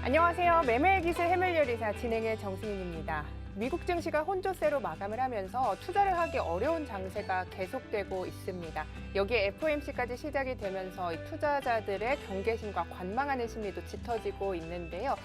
안녕하세요. 매매기술 해물요리사 진행의 정승인입니다. 미국 증시가 혼조세로 마감을 하면서 투자를 하기 어려운 장세가 계속되고 있습니다. 여기에 FOMC까지 시작이 되면서 이 투자자들의 경계심과 관망하는 심리도 짙어지고 있는데요.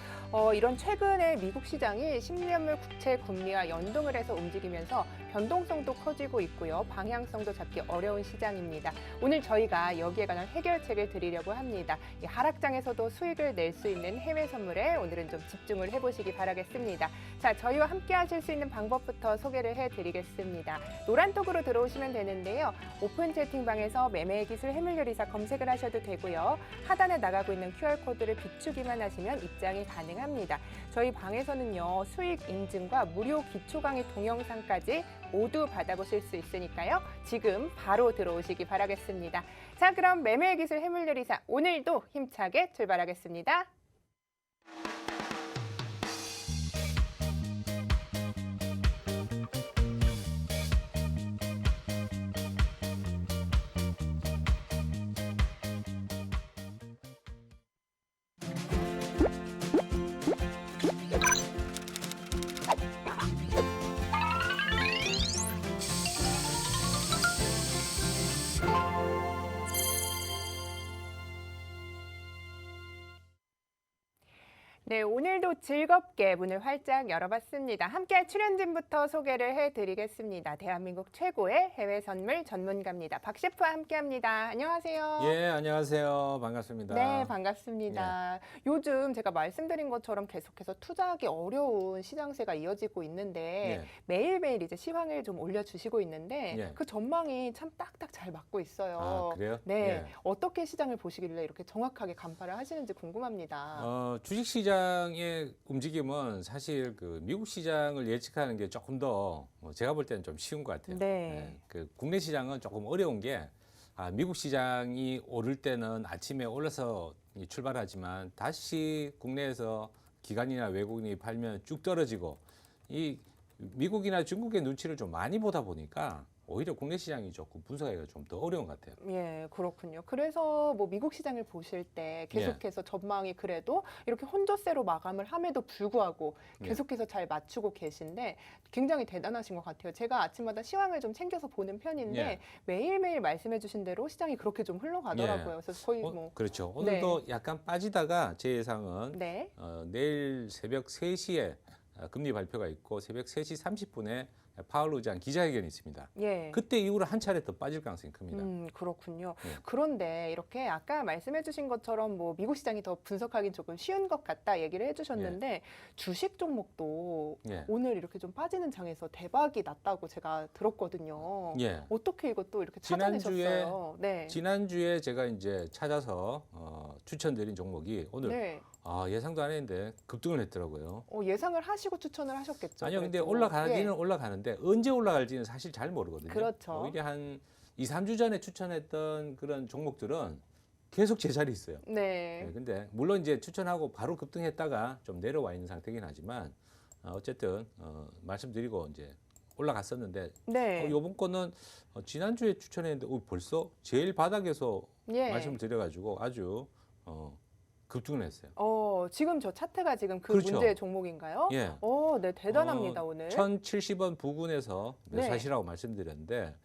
이런 최근에 미국 시장이 10년물 국채 금리와 연동을 해서 움직이면서 변동성도 커지고 있고요. 방향성도 잡기 어려운 시장입니다. 오늘 저희가 여기에 관한 해결책을 드리려고 합니다. 이 하락장에서도 수익을 낼 수 있는 해외 선물에 오늘은 좀 집중을 해보시기 바라겠습니다. 자, 저희와 함께 하실 수 있는 방법부터 소개를 해드리겠습니다. 노란톡으로 들어오시면 되는데요. 오픈 채팅방에서 매매기술 해물요리사 검색을 하셔도 되고요. 하단에 나가고 있는 QR코드를 비추기만 하시면 입장이 가능합니다. 저희 방에서는요. 수익 인증과 무료 기초 강의 동영상까지 모두 받아보실 수 있으니까요. 지금 바로 들어오시기 바라겠습니다. 자, 그럼 매매기술 해물요리사 오늘도 힘차게 출발하겠습니다. 네, 오늘도 즐겁게 문을 활짝 열어봤습니다. 함께할 출연진부터 소개를 해드리겠습니다. 대한민국 최고의 해외 선물 전문가입니다. 박 셰프와 함께합니다. 안녕하세요. 예, 안녕하세요. 반갑습니다. 네, 반갑습니다. 요즘 제가 말씀드린 것처럼 계속해서 투자하기 어려운 시장세가 이어지고 있는데 예. 매일매일 이제 시황을 좀 올려주시고 있는데 예. 그 전망이 참 딱딱 잘 맞고 있어요. 아, 그래요? 네, 예. 어떻게 시장을 보시길래 이렇게 정확하게 간파를 하시는지 궁금합니다. 주식시장의 움직임은 사실 그 미국 시장을 예측하는 게 조금 더 제가 볼 때는 좀 쉬운 것 같아요. 네. 그 국내 시장은 조금 어려운 게 미국 시장이 오를 때는 아침에 올라서 출발하지만 다시 국내에서 기관이나 외국인이 팔면 쭉 떨어지고 이 미국이나 중국의 눈치를 좀 많이 보다 보니까 오히려 국내 시장이 조금 분석하기가 좀 더 어려운 것 같아요. 예, 그렇군요. 그래서 뭐 미국 시장을 보실 때 계속해서 전망이 그래도 이렇게 혼조세로 마감을 함에도 불구하고 계속해서 잘 맞추고 계신데 굉장히 대단하신 것 같아요. 제가 아침마다 시황을 좀 챙겨서 보는 편인데 매일매일 말씀해 주신 대로 시장이 그렇게 좀 흘러가더라고요. 그래서 거의 뭐 그렇죠. 오늘도 약간 빠지다가 제 예상은 네. 내일 새벽 3시에 금리 발표가 있고 새벽 3시 30분에 파월 의장 기자회견이 있습니다. 예. 그때 이후로 한 차례 더 빠질 가능성이 큽니다. 그렇군요. 예. 그런데 이렇게 아까 말씀해 주신 것처럼 뭐 미국 시장이 더 분석하기 조금 쉬운 것 같다 얘기를 해주셨는데 주식 종목도 예. 오늘 이렇게 좀 빠지는 장에서 대박이 났다고 제가 들었거든요. 예. 어떻게 이것도 이렇게 찾아내셨어요? 네. 지난주에 제가 이제 찾아서 추천드린 종목이 오늘 네. 예상도 안 했는데 급등을 했더라고요. 예상을 하시고 추천을 하셨겠죠. 아니요, 근데 그래도. 올라가기는 예. 올라가는데 언제 올라갈지는 사실 잘 모르거든요. 그렇죠. 오히려 한 2, 3주 전에 추천했던 그런 종목들은 계속 제자리에 있어요. 네. 근데 물론 이제 추천하고 바로 급등했다가 좀 내려와 있는 상태긴 하지만 어쨌든 말씀드리고 이제 올라갔었는데 네. 요번 거는 지난주에 추천했는데 벌써 제일 바닥에서 예. 말씀을 드려가지고 아주 급등을 했어요. 지금 저 차트가 지금 그 그렇죠. 문제의 종목인가요? 예. 네, 대단합니다, 오늘. 1070원 부근에서 네. 매수하시라고 말씀드렸는데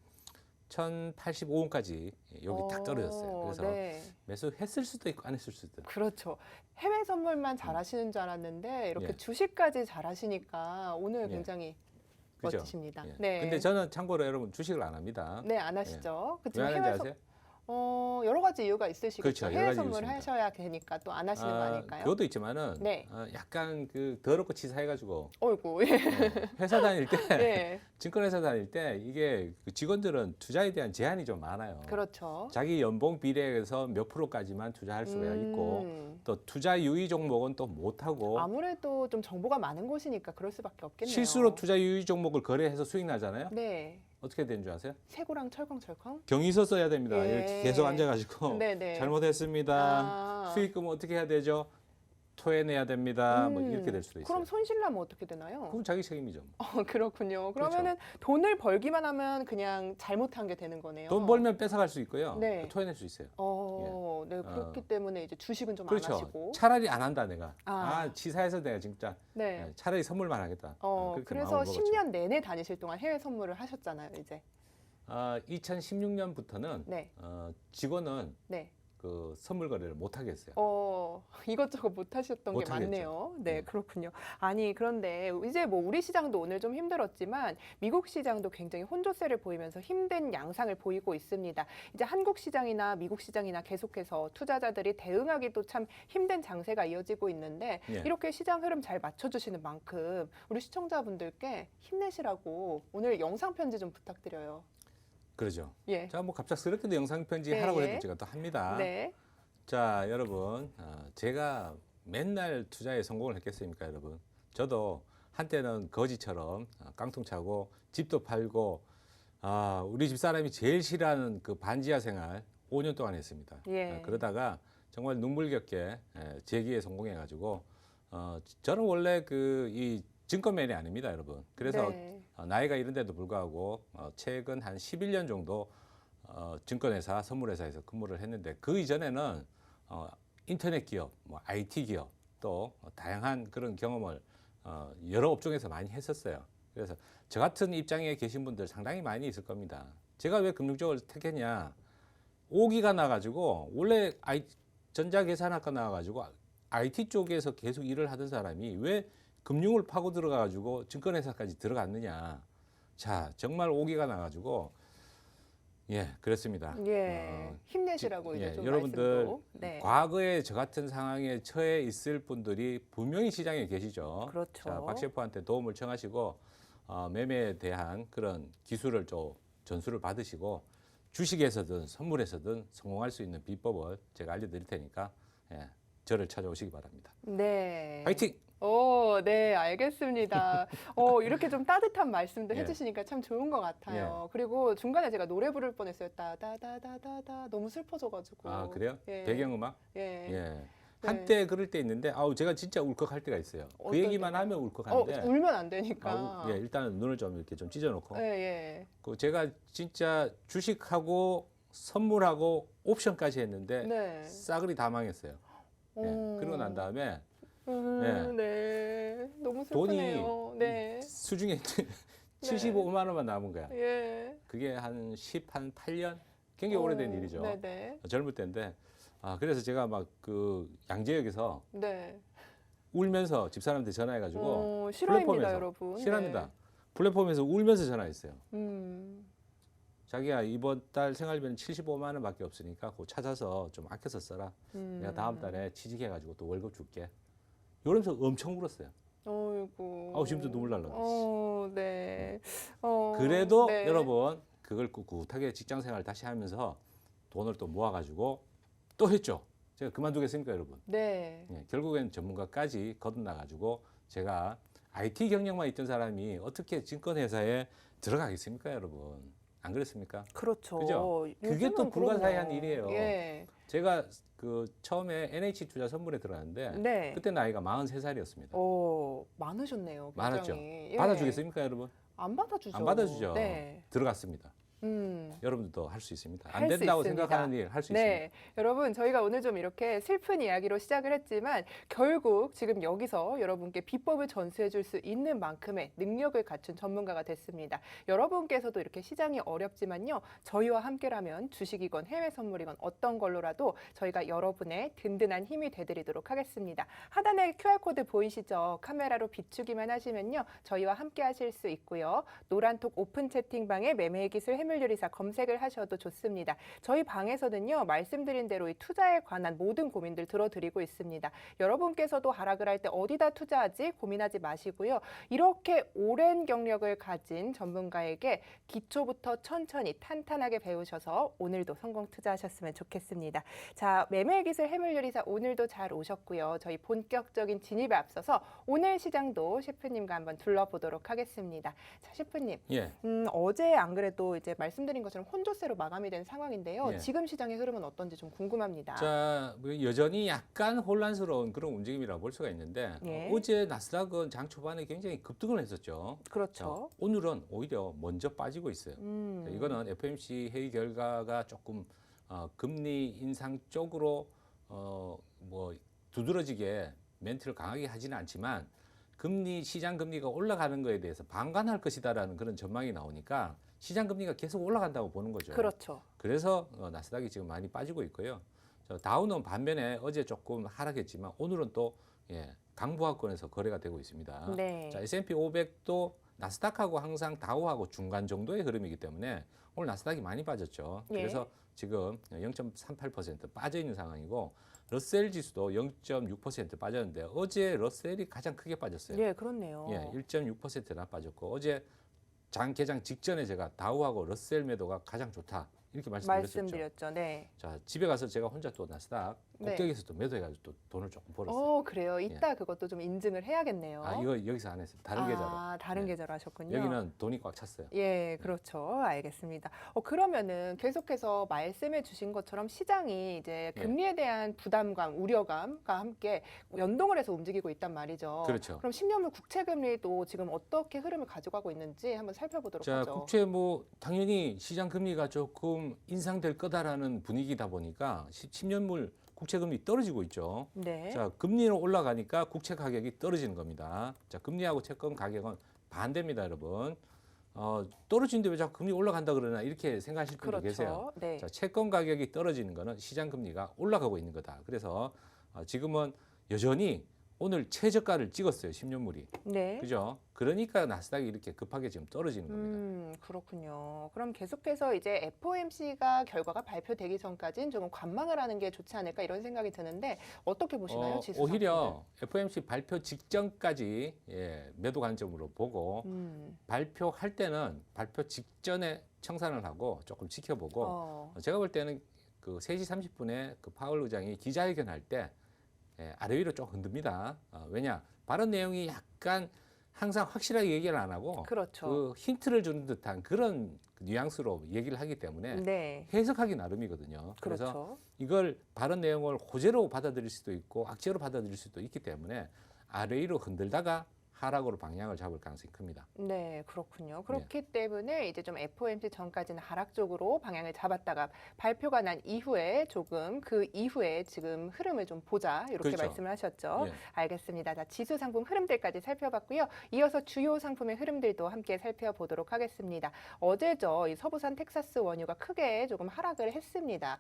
1085원까지 여기 딱 떨어졌어요. 그래서 네. 매수했을 수도 있고 안 했을 수도 있고. 그렇죠. 해외 선물만 잘하시는 줄 알았는데 이렇게 예. 주식까지 잘하시니까 오늘 예. 굉장히 그죠? 멋지십니다. 예. 네. 근데 저는 참고로 여러분 주식을 안 합니다. 네, 안 하시죠. 왜 그렇지만 안 하는지 해외 아세요? 여러 가지 이유가 있으시겠죠. 그렇죠. 여러 해외 가지 선물 이유가 하셔야 되니까 또 안 하시는 거 아닐까요? 그것도 있지만은 네. 약간 그 더럽고 치사해가지고 어이구. 예. 회사 다닐 때 네. 증권회사 다닐 때 이게 그 직원들은 투자에 대한 제한이 좀 많아요. 그렇죠. 자기 연봉 비례에서 몇 프로까지만 투자할 수가 있고 또 투자 유의 종목은 또 못하고 아무래도 좀 정보가 많은 곳이니까 그럴 수밖에 없겠네요. 실수로 투자 유의 종목을 거래해서 수익 나잖아요. 네. 어떻게 되는 줄 아세요? 세고랑 철컹철컹. 경위서 써야 됩니다. 예. 이렇게 계속 앉아가지고 네네. 잘못했습니다. 수익금 어떻게 해야 되죠? 토해내야 됩니다. 뭐 이렇게 될 수도 있어요. 그럼 손실 나면 어떻게 되나요? 그건 자기 책임이죠. 그렇군요. 그러면은 돈을 벌기만 하면 그냥 잘못한 게 되는 거네요. 돈 벌면 뺏어갈 수 있고요. 네. 토해낼 수 있어요. 네, 그렇기 때문에 이제 주식은 좀 안 그렇죠. 하시고. 차라리 안 한다 내가. 아. 치사해서 내가 진짜 네. 차라리 선물만 하겠다. 그렇게 그래서 마음을 먹었죠. 10년 내내 다니실 동안 해외 선물을 하셨잖아요, 이제. 2016년부터는 네. 직원은 네. 그 선물 거래를 못 하게 했어요. 이것저것 못 하셨던 못 게 하겠죠. 많네요. 네, 네. 그렇군요. 아니, 그런데 이제 뭐 우리 시장도 오늘 좀 힘들었지만 미국 시장도 굉장히 혼조세를 보이면서 힘든 양상을 보이고 있습니다. 이제 한국 시장이나 미국 시장이나 계속해서 투자자들이 대응하기도 참 힘든 장세가 이어지고 있는데 예. 이렇게 시장 흐름 잘 맞춰주시는 만큼 우리 시청자분들께 힘내시라고 오늘 영상 편지 좀 부탁드려요. 그러죠. 예. 자, 뭐 갑작스럽게도 영상 편지 네, 하라고 예. 해도 제가 또 합니다. 네. 자, 여러분, 제가 맨날 투자에 성공을 했겠습니까, 여러분? 저도 한때는 거지처럼 깡통 차고 집도 팔고 우리 집사람이 제일 싫어하는 그 반지하 생활 5년 동안 했습니다. 예. 그러다가 정말 눈물겹게 재기에 성공해가지고 저는 원래 이 증권맨이 아닙니다, 여러분. 그래서 네. 나이가 이른데도 불구하고 최근 한 11년 정도 증권회사, 선물회사에서 근무를 했는데 그 이전에는 인터넷 기업, 뭐 IT 기업 또 다양한 그런 경험을 여러 업종에서 많이 했었어요. 그래서 저 같은 입장에 계신 분들 상당히 많이 있을 겁니다. 제가 왜 금융 쪽을 택했냐? 5기가 나가지고 원래 전자계산학과 나와가지고 IT 쪽에서 계속 일을 하던 사람이 왜 금융을 파고 들어가가지고 증권회사까지 들어갔느냐? 자, 정말 5기가 나가지고 그렇습니다. 예, 힘내시라고 이제 좀 여러분들 말씀도. 네. 과거에 저 같은 상황에 처해 있을 분들이 분명히 시장에 계시죠. 그렇죠. 자, 박 셰프한테 도움을 청하시고 매매에 대한 그런 기술을 좀 전수를 받으시고 주식에서든 선물에서든 성공할 수 있는 비법을 제가 알려드릴 테니까 저를 찾아오시기 바랍니다. 네. 파이팅! 네, 알겠습니다. 이렇게 좀 따뜻한 말씀도 예. 해주시니까 참 좋은 것 같아요. 그리고 중간에 제가 노래 부를 뻔했어요. 따다다다다다 너무 슬퍼져가지고. 그래요? 예. 배경음악? 예. 한때 그럴 때 있는데 제가 진짜 울컥할 때가 있어요. 그 어떤 얘기만 때요? 하면 울컥하는데 울면 안 되니까. 일단은 눈을 좀 이렇게 좀 찢어놓고 예. 제가 진짜 주식하고 선물하고 옵션까지 했는데 네. 싸그리 다 망했어요. 그러고 난 다음에 네. 너무 돈이 슬프네요. 네. 수중에 75만 원만 남은 거야. 예. 그게 한 8년? 굉장히 오래된 일이죠. 네네. 젊을 때인데 그래서 제가 막 그 양재역에서 네. 울면서 집사람한테 전화해가지고 실화입니다, 플랫폼에서, 여러분. 실합니다. 플랫폼에서 울면서 전화했어요. 네. 자기야 이번 달 생활비는 75만 원밖에 없으니까 그거 찾아서 좀 아껴서 써라. 내가 다음 달에 취직해가지고 또 월급 줄게. 이러면서 엄청 울었어요. 어이구. 지금도 눈물 날라. 네. 그래도 네. 여러분 그걸 꿋꿋하게 직장 생활 다시 하면서 돈을 또 모아가지고 또 했죠. 제가 그만두겠습니까, 여러분? 네. 결국엔 전문가까지 거듭나가지고 제가 IT 경력만 있던 사람이 어떻게 증권회사에 들어가겠습니까, 여러분? 안 그렇습니까? 그렇죠. 그죠? 그게 또 요즘은 불가사의한 그럼요. 일이에요. 예. 제가 처음에 NH 투자 선물에 들어갔는데 네. 그때 나이가 43살이었습니다. 많으셨네요. 굉장히. 많았죠. 예. 받아주겠습니까, 여러분? 안 받아주죠. 안 받아주죠. 네. 들어갔습니다. 여러분들도 할 수 있습니다. 안 할 수 된다고 있습니다. 생각하는 일 할 수 있습니다. 네, 여러분 저희가 오늘 좀 이렇게 슬픈 이야기로 시작을 했지만 결국 지금 여기서 여러분께 비법을 전수해 줄 수 있는 만큼의 능력을 갖춘 전문가가 됐습니다. 여러분께서도 이렇게 시장이 어렵지만요. 저희와 함께라면 주식이건 해외 선물이건 어떤 걸로라도 저희가 여러분의 든든한 힘이 되드리도록 하겠습니다. 하단에 QR코드 보이시죠? 카메라로 비추기만 하시면요. 저희와 함께 하실 수 있고요. 노란톡 오픈 채팅방에 매매의 기술 해물요리사 검색을 하셔도 좋습니다. 저희 방에서는요. 말씀드린 대로 이 투자에 관한 모든 고민들 들어드리고 있습니다. 여러분께서도 하락을 할 때 어디다 투자하지 고민하지 마시고요. 이렇게 오랜 경력을 가진 전문가에게 기초부터 천천히 탄탄하게 배우셔서 오늘도 성공 투자하셨으면 좋겠습니다. 자, 매매의 기술 해물요리사 오늘도 잘 오셨고요. 저희 본격적인 진입에 앞서서 오늘 시장도 셰프님과 한번 둘러보도록 하겠습니다. 자, 셰프님. 예. 어제 안 그래도 이제 말씀드린 것처럼 혼조세로 마감이 된 상황인데요. 예. 지금 시장의 흐름은 어떤지 좀 궁금합니다. 자, 여전히 약간 혼란스러운 그런 움직임이라고 볼 수가 있는데 예. 어제 나스닥은 장 초반에 굉장히 급등을 했었죠. 그렇죠. 오늘은 오히려 먼저 빠지고 있어요. 자, 이거는 FOMC 회의 결과가 조금 금리 인상 쪽으로 뭐 두드러지게 멘트를 강하게 하지는 않지만 시장 금리가 올라가는 거에 대해서 방관할 것이다라는 그런 전망이 나오니까 시장 금리가 계속 올라간다고 보는 거죠. 그렇죠. 그래서 나스닥이 지금 많이 빠지고 있고요. 다우는 반면에 어제 조금 하락했지만 오늘은 또 강보합권에서 거래가 되고 있습니다. 네. 자, S&P 500도 나스닥하고 항상 다우하고 중간 정도의 흐름이기 때문에 오늘 나스닥이 많이 빠졌죠. 예. 그래서 지금 0.38% 빠져 있는 상황이고 러셀 지수도 0.6% 빠졌는데 어제 러셀이 가장 크게 빠졌어요. 예, 그렇네요. 1.6%나 빠졌고 어제 장 개장 직전에 제가 다우하고 러셀 매도가 가장 좋다 이렇게 말씀드렸었죠. 말씀드렸죠. 네. 자, 집에 가서 제가 혼자 또 나스닥 네. 꼭대기에서 또 매도해가지고 또 돈을 조금 벌었어요. 그래요. 이따 그것도 좀 인증을 해야겠네요. 이거 여기서 안 했어요. 다른 계좌로. 다른 네. 계좌로 하셨군요. 여기는 돈이 꽉 찼어요. 예, 그렇죠. 알겠습니다. 그러면은 계속해서 말씀해 주신 것처럼 시장이 이제 예. 금리에 대한 부담감, 우려감과 함께 연동을 해서 움직이고 있단 말이죠. 그렇죠. 그럼 10년물 국채 금리도 지금 어떻게 흐름을 가져가고 있는지 한번 살펴보도록 자, 하죠. 국채 당연히 시장 금리가 조금 인상될 거다라는 분위기다 보니까 10년물 국채 금리 떨어지고 있죠. 네. 자, 금리는 올라가니까 국채 가격이 떨어지는 겁니다. 자, 금리하고 채권 가격은 반대입니다, 여러분. 떨어지는데 왜 자꾸 금리 올라간다 그러나 이렇게 생각하실 분도 그렇죠. 계세요. 네. 자, 채권 가격이 떨어지는 거는 시장 금리가 올라가고 있는 거다. 그래서 지금은 여전히 오늘 최저가를 찍었어요, 10년물이. 네. 그죠? 그러니까 나스닥이 이렇게 급하게 지금 떨어지는 겁니다. 그렇군요. 그럼 계속해서 이제 FOMC가 결과가 발표되기 전까지는 조금 관망을 하는 게 좋지 않을까 이런 생각이 드는데 어떻게 보시나요, 지수 오히려 FOMC 발표 직전까지 매도 관점으로 보고 발표할 때는 발표 직전에 청산을 하고 조금 지켜보고 제가 볼 때는 그 3시 30분에 그 파월 의장이 기자회견할 때 아래 위로 좀 흔듭니다. 왜냐? 발언 내용이 약간 항상 확실하게 얘기를 안 하고 그렇죠. 그 힌트를 주는 듯한 그런 뉘앙스로 얘기를 하기 때문에 네. 해석하기 나름이거든요. 그래서 그렇죠. 이걸 발언 내용을 호재로 받아들일 수도 있고 악재로 받아들일 수도 있기 때문에 아래 위로 흔들다가 하락으로 방향을 잡을 가능성이 큽니다. 네, 그렇군요. 그렇기 때문에 이제 좀 FOMC 전까지는 하락 쪽으로 방향을 잡았다가 발표가 난 이후에 조금 그 이후에 지금 흐름을 좀 보자 이렇게 그렇죠. 말씀을 하셨죠. 예. 알겠습니다. 자, 지수 상품 흐름들까지 살펴봤고요. 이어서 주요 상품의 흐름들도 함께 살펴보도록 하겠습니다. 어제죠, 이 서부산 텍사스 원유가 크게 조금 하락을 했습니다.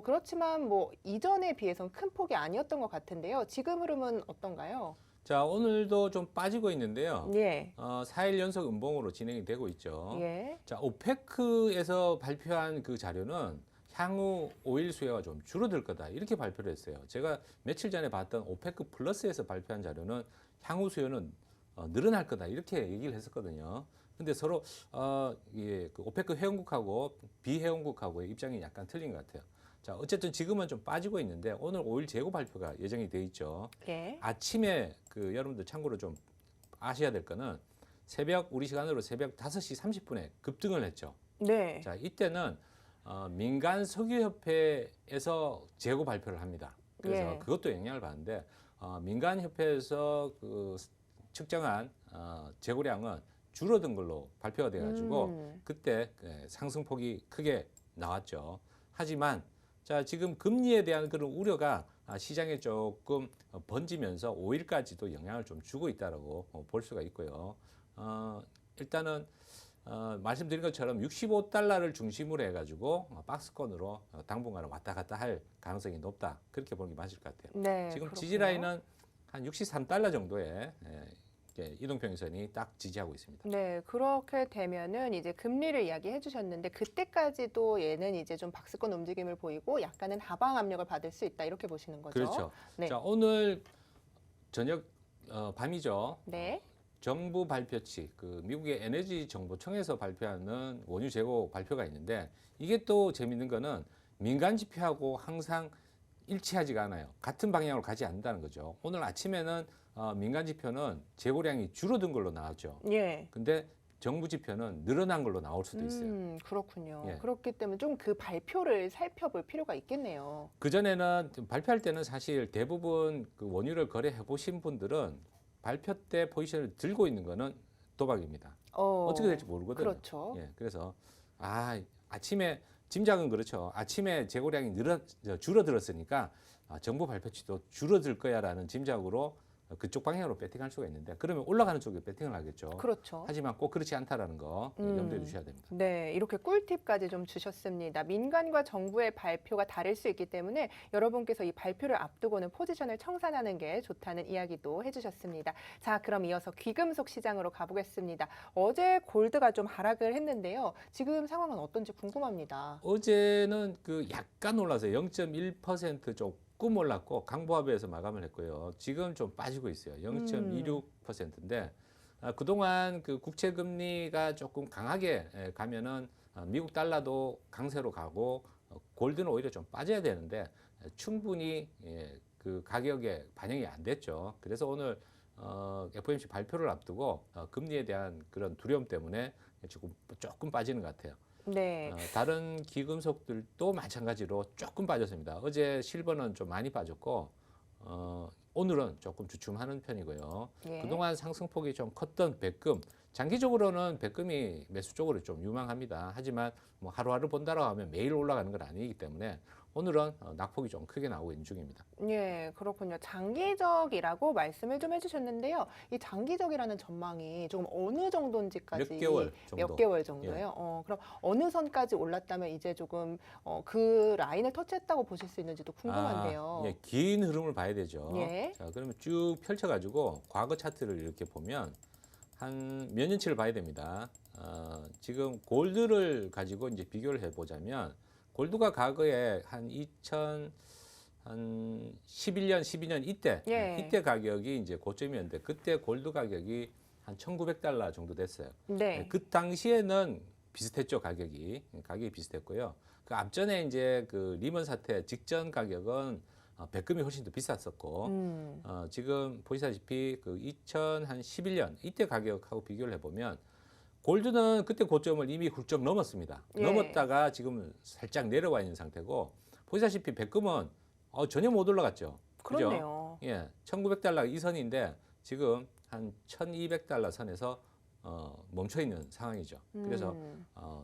그렇지만 이전에 비해서는 큰 폭이 아니었던 것 같은데요. 지금 흐름은 어떤가요? 자, 오늘도 좀 빠지고 있는데요. 예. 4일 연속 음봉으로 진행이 되고 있죠. 예. 자, 오페크에서 발표한 그 자료는 향후 오일 수요가 좀 줄어들 거다 이렇게 발표를 했어요. 제가 며칠 전에 봤던 오페크 플러스에서 발표한 자료는 향후 수요는 늘어날 거다 이렇게 얘기를 했었거든요. 근데 서로 그 오페크 회원국하고 비회원국하고의 입장이 약간 틀린 것 같아요. 자, 어쨌든 지금은 좀 빠지고 있는데 오늘 오일 재고 발표가 예정이 돼 있죠. 예. 아침에 여러분들 참고로 좀 아셔야 될 거는 우리 시간으로 새벽 5시 30분에 급등을 했죠. 네. 자, 이때는 민간 석유협회에서 재고 발표를 합니다. 그래서 예. 그것도 영향을 받는데 민간협회에서 그 측정한 재고량은 줄어든 걸로 발표가 돼가지고 그때 상승폭이 크게 나왔죠. 하지만 자, 지금 금리에 대한 그런 우려가 시장에 조금 번지면서 5일까지도 영향을 좀 주고 있다라고 볼 수가 있고요. 일단은 말씀드린 것처럼 65달러를 중심으로 해가지고 박스권으로 당분간은 왔다 갔다 할 가능성이 높다. 그렇게 보는 게 맞을 것 같아요. 네, 지금 그렇군요. 지지 라인은 한 63달러 정도의 이동평균선이 딱 지지하고 있습니다. 네, 그렇게 되면은 이제 금리를 이야기해 주셨는데 그때까지도 얘는 이제 좀 박스권 움직임을 보이고 약간은 하방 압력을 받을 수 있다 이렇게 보시는 거죠. 그렇죠. 네. 자, 오늘 저녁 밤이죠. 네. 정부 발표치, 그 미국의 에너지 정보청에서 발표하는 원유 재고 발표가 있는데 이게 또 재밌는 거는 민간 지표하고 항상 일치하지가 않아요. 같은 방향으로 가지 않는다는 거죠. 오늘 아침에는 민간 지표는 재고량이 줄어든 걸로 나왔죠. 예. 근데 정부 지표는 늘어난 걸로 나올 수도 있어요. 그렇군요. 예. 그렇기 때문에 좀 그 발표를 살펴볼 필요가 있겠네요. 그전에는 발표할 때는 사실 대부분 그 원유를 거래해 보신 분들은 발표 때 포지션을 들고 있는 거는 도박입니다. 어떻게 될지 모르거든요. 그렇죠. 예, 그래서 아침에 짐작은 그렇죠. 아침에 재고량이 줄어들었으니까 정부 발표치도 줄어들 거야라는 짐작으로 그쪽 방향으로 배팅할 수가 있는데 그러면 올라가는 쪽에 배팅을 하겠죠. 그렇죠. 하지만 꼭 그렇지 않다라는 거 염두에 두셔야 됩니다. 네, 이렇게 꿀팁까지 좀 주셨습니다. 민간과 정부의 발표가 다를 수 있기 때문에 여러분께서 이 발표를 앞두고는 포지션을 청산하는 게 좋다는 이야기도 해주셨습니다. 자, 그럼 이어서 귀금속 시장으로 가보겠습니다. 어제 골드가 좀 하락을 했는데요. 지금 상황은 어떤지 궁금합니다. 어제는 그 약간 올라서요. 0.1% 조금 올랐고 강보합에서 마감을 했고요. 지금 좀 빠지고 있어요. 0.26%인데 그동안 그 국채 금리가 조금 강하게 가면은 미국 달러도 강세로 가고 골드는 오히려 좀 빠져야 되는데 충분히 그 가격에 반영이 안 됐죠. 그래서 오늘 FOMC 발표를 앞두고 금리에 대한 그런 두려움 때문에 조금 빠지는 것 같아요. 네. 다른 귀금속들도 마찬가지로 조금 빠졌습니다. 어제 실버는 좀 많이 빠졌고 오늘은 조금 주춤하는 편이고요. 예. 그동안 상승폭이 좀 컸던 백금, 장기적으로는 백금이 매수 쪽으로 좀 유망합니다. 하지만 뭐 하루하루 본다라고 하면 매일 올라가는 건 아니기 때문에 오늘은 낙폭이 좀 크게 나오고 있는 중입니다. 예, 그렇군요. 장기적이라고 말씀을 좀 해주셨는데요. 이 장기적이라는 전망이 조금 어느 정도인지까지 몇 개월 정도. 몇 개월 정도요? 그럼 어느 선까지 올랐다면 이제 조금 그 라인을 터치했다고 보실 수 있는지도 궁금한데요. 예, 긴 흐름을 봐야 되죠. 예. 자, 그러면 쭉 펼쳐가지고 과거 차트를 이렇게 보면 한 몇 년치를 봐야 됩니다. 지금 골드를 가지고 이제 비교를 해보자면 골드가 과거에 한 2011년, 12년 이때 가격이 이제 고점이었는데 그때 골드 가격이 한 1,900달러 정도 됐어요. 네. 그 당시에는 비슷했죠, 가격이 비슷했고요. 그 앞전에 이제 그 리먼 사태 직전 가격은 백금이 훨씬 더 비쌌었고 지금 보시다시피 그 2011년 이때 가격하고 비교를 해보면 골드는 그때 고점을 이미 훌쩍 넘었습니다. 예. 넘었다가 지금 살짝 내려와 있는 상태고 보시다시피 백금은 전혀 못 올라갔죠. 그죠? 그렇네요. 예, 1,900달러 이 선인데 지금 한 1,200달러 선에서 멈춰 있는 상황이죠. 그래서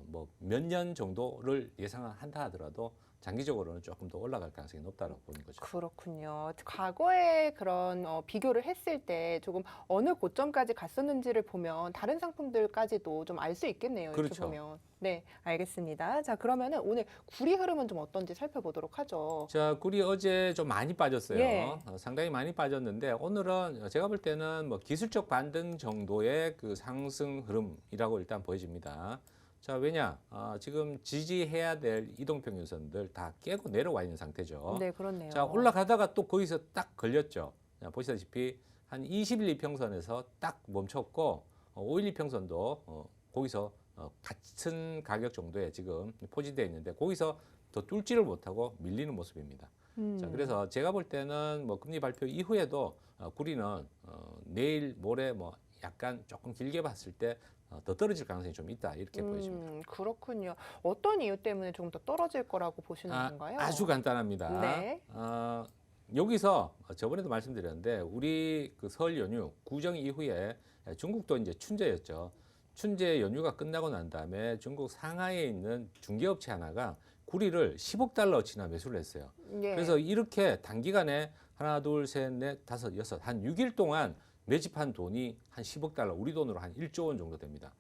뭐 몇 년 정도를 예상한다 하더라도 장기적으로는 조금 더 올라갈 가능성이 높다고 보는 거죠. 그렇군요. 과거에 그런 비교를 했을 때 조금 어느 고점까지 갔었는지를 보면 다른 상품들까지도 좀 알 수 있겠네요. 이렇게 그렇죠. 보면. 네, 알겠습니다. 자, 그러면은 오늘 구리 흐름은 좀 어떤지 살펴보도록 하죠. 자, 굴이 어제 좀 많이 빠졌어요. 예. 상당히 많이 빠졌는데 오늘은 제가 볼 때는 뭐 기술적 반등 정도의 그 상승 흐름이라고 일단 보여집니다. 자, 왜냐? 지금 지지해야 될 이동평균선들 다 깨고 내려와 있는 상태죠. 네, 그렇네요. 자, 올라가다가 또 거기서 딱 걸렸죠. 자, 보시다시피 한 21, 2평선에서 딱 멈췄고 5일 2평선도 거기서 같은 가격 정도에 지금 포진되어 있는데 거기서 더 뚫지를 못하고 밀리는 모습입니다. 자, 그래서 제가 볼 때는 뭐 금리 발표 이후에도 구리는 내일 모레 뭐 약간 조금 길게 봤을 때 더 떨어질 가능성이 좀 있다 이렇게 보여집니다. 그렇군요. 어떤 이유 때문에 조금 더 떨어질 거라고 보시는 건가요? 아주 간단합니다. 네. 여기서 저번에도 말씀드렸는데 우리 그 설 연휴 구정 이후에 중국도 이제 춘제였죠. 춘제 연휴가 끝나고 난 다음에 중국 상하이에 있는 중개업체 하나가 구리를 10억 달러치나 매수를 했어요. 예. 그래서 이렇게 단기간에 하나, 둘, 셋, 넷, 다섯, 여섯, 한 6일 동안 매집한 돈이 한 10억 달러, 우리 돈으로 한 1조 원 정도 됩니다.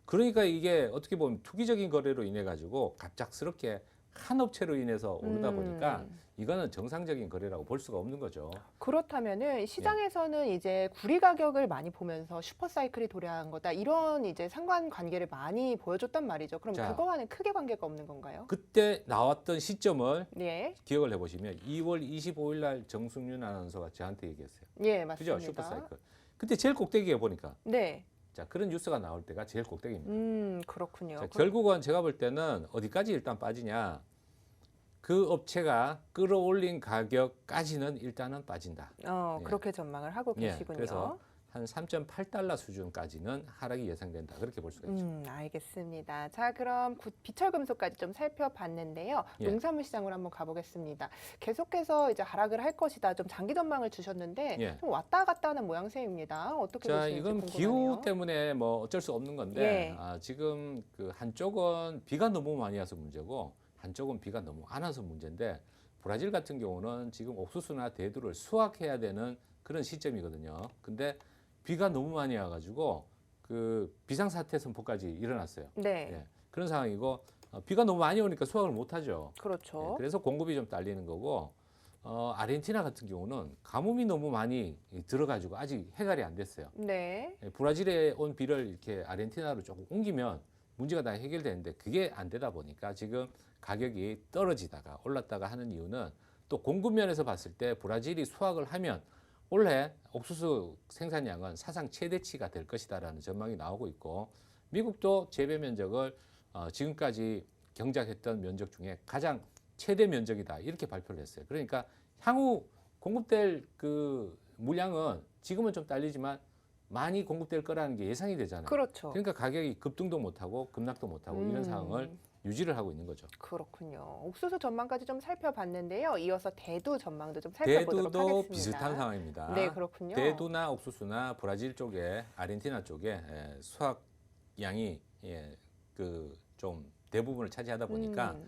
그러니까 이게 어떻게 보면 투기적인 거래로 인해 가지고 갑작스럽게 한 업체로 인해서 오르다 보니까 이거는 정상적인 거래라고 볼 수가 없는 거죠. 그렇다면은 시장에서는 이제 구리 가격을 많이 보면서 슈퍼사이클이 도래한 거다 이런 이제 상관관계를 많이 보여줬단 말이죠. 그럼 자, 그거와는 크게 관계가 없는 건가요? 그때 나왔던 시점을 예, 기억을 해보시면 2월 25일 날 정승윤 아나운서가 저한테 얘기했어요. 예, 맞습니다. 그죠? 슈퍼사이클. 그때 제일 꼭대기에 보니까 네, 자, 그런 뉴스가 나올 때가 제일 꼭대기입니다. 그렇군요. 자, 결국은 제가 볼 때는 어디까지 일단 빠지냐. 그 업체가 끌어올린 가격까지는 일단은 빠진다. 예. 그렇게 전망을 하고 예, 계시군요. 그래서 한 3.8달러 수준까지는 하락이 예상된다. 그렇게 볼 수가 있죠. 알겠습니다. 자, 그럼 비철금속까지 좀 살펴봤는데요. 예. 농산물 시장으로 한번 가보겠습니다. 계속해서 이제 하락을 할 것이다. 좀 장기 전망을 주셨는데 예. 좀 왔다 갔다 하는 모양새입니다. 어떻게 자, 보시는지 이건 궁금하네요. 기후 때문에 뭐 어쩔 수 없는 건데 예. 지금 그 한쪽은 비가 너무 많이 와서 문제고 한쪽은 비가 너무 안 와서 문제인데 브라질 같은 경우는 지금 옥수수나 대두를 수확해야 되는 그런 시점이거든요. 근데 비가 너무 많이 와가지고 그 비상사태 선포까지 일어났어요. 네. 예, 그런 상황이고 비가 너무 많이 오니까 수확을 못하죠. 그렇죠. 예, 그래서 공급이 좀 딸리는 거고 아르헨티나 같은 경우는 가뭄이 너무 많이 들어가지고 아직 해결이 안 됐어요. 네. 예, 브라질에 온 비를 이렇게 아르헨티나로 조금 옮기면 문제가 다 해결되는데 그게 안 되다 보니까 지금 가격이 떨어지다가 올랐다가 하는 이유는 또 공급 면에서 봤을 때 브라질이 수확을 하면 올해 옥수수 생산량은 사상 최대치가 될 것이다라는 전망이 나오고 있고 미국도 재배 면적을 지금까지 경작했던 면적 중에 가장 최대 면적이다 이렇게 발표를 했어요. 그러니까 향후 공급될 그 물량은 지금은 좀 딸리지만 많이 공급될 거라는 게 예상이 되잖아요. 그렇죠. 그러니까 가격이 급등도 못하고 급락도 못하고 이런 상황을 유지를 하고 있는 거죠. 그렇군요. 옥수수 전망까지 좀 살펴봤는데요. 이어서 대두 전망도 좀 살펴보도록 대두도 하겠습니다. 비슷한 상황입니다. 네, 그렇군요. 대두나 옥수수나 브라질 쪽에 아르헨티나 쪽에 수확량이 그 좀 대부분을 차지하다 보니까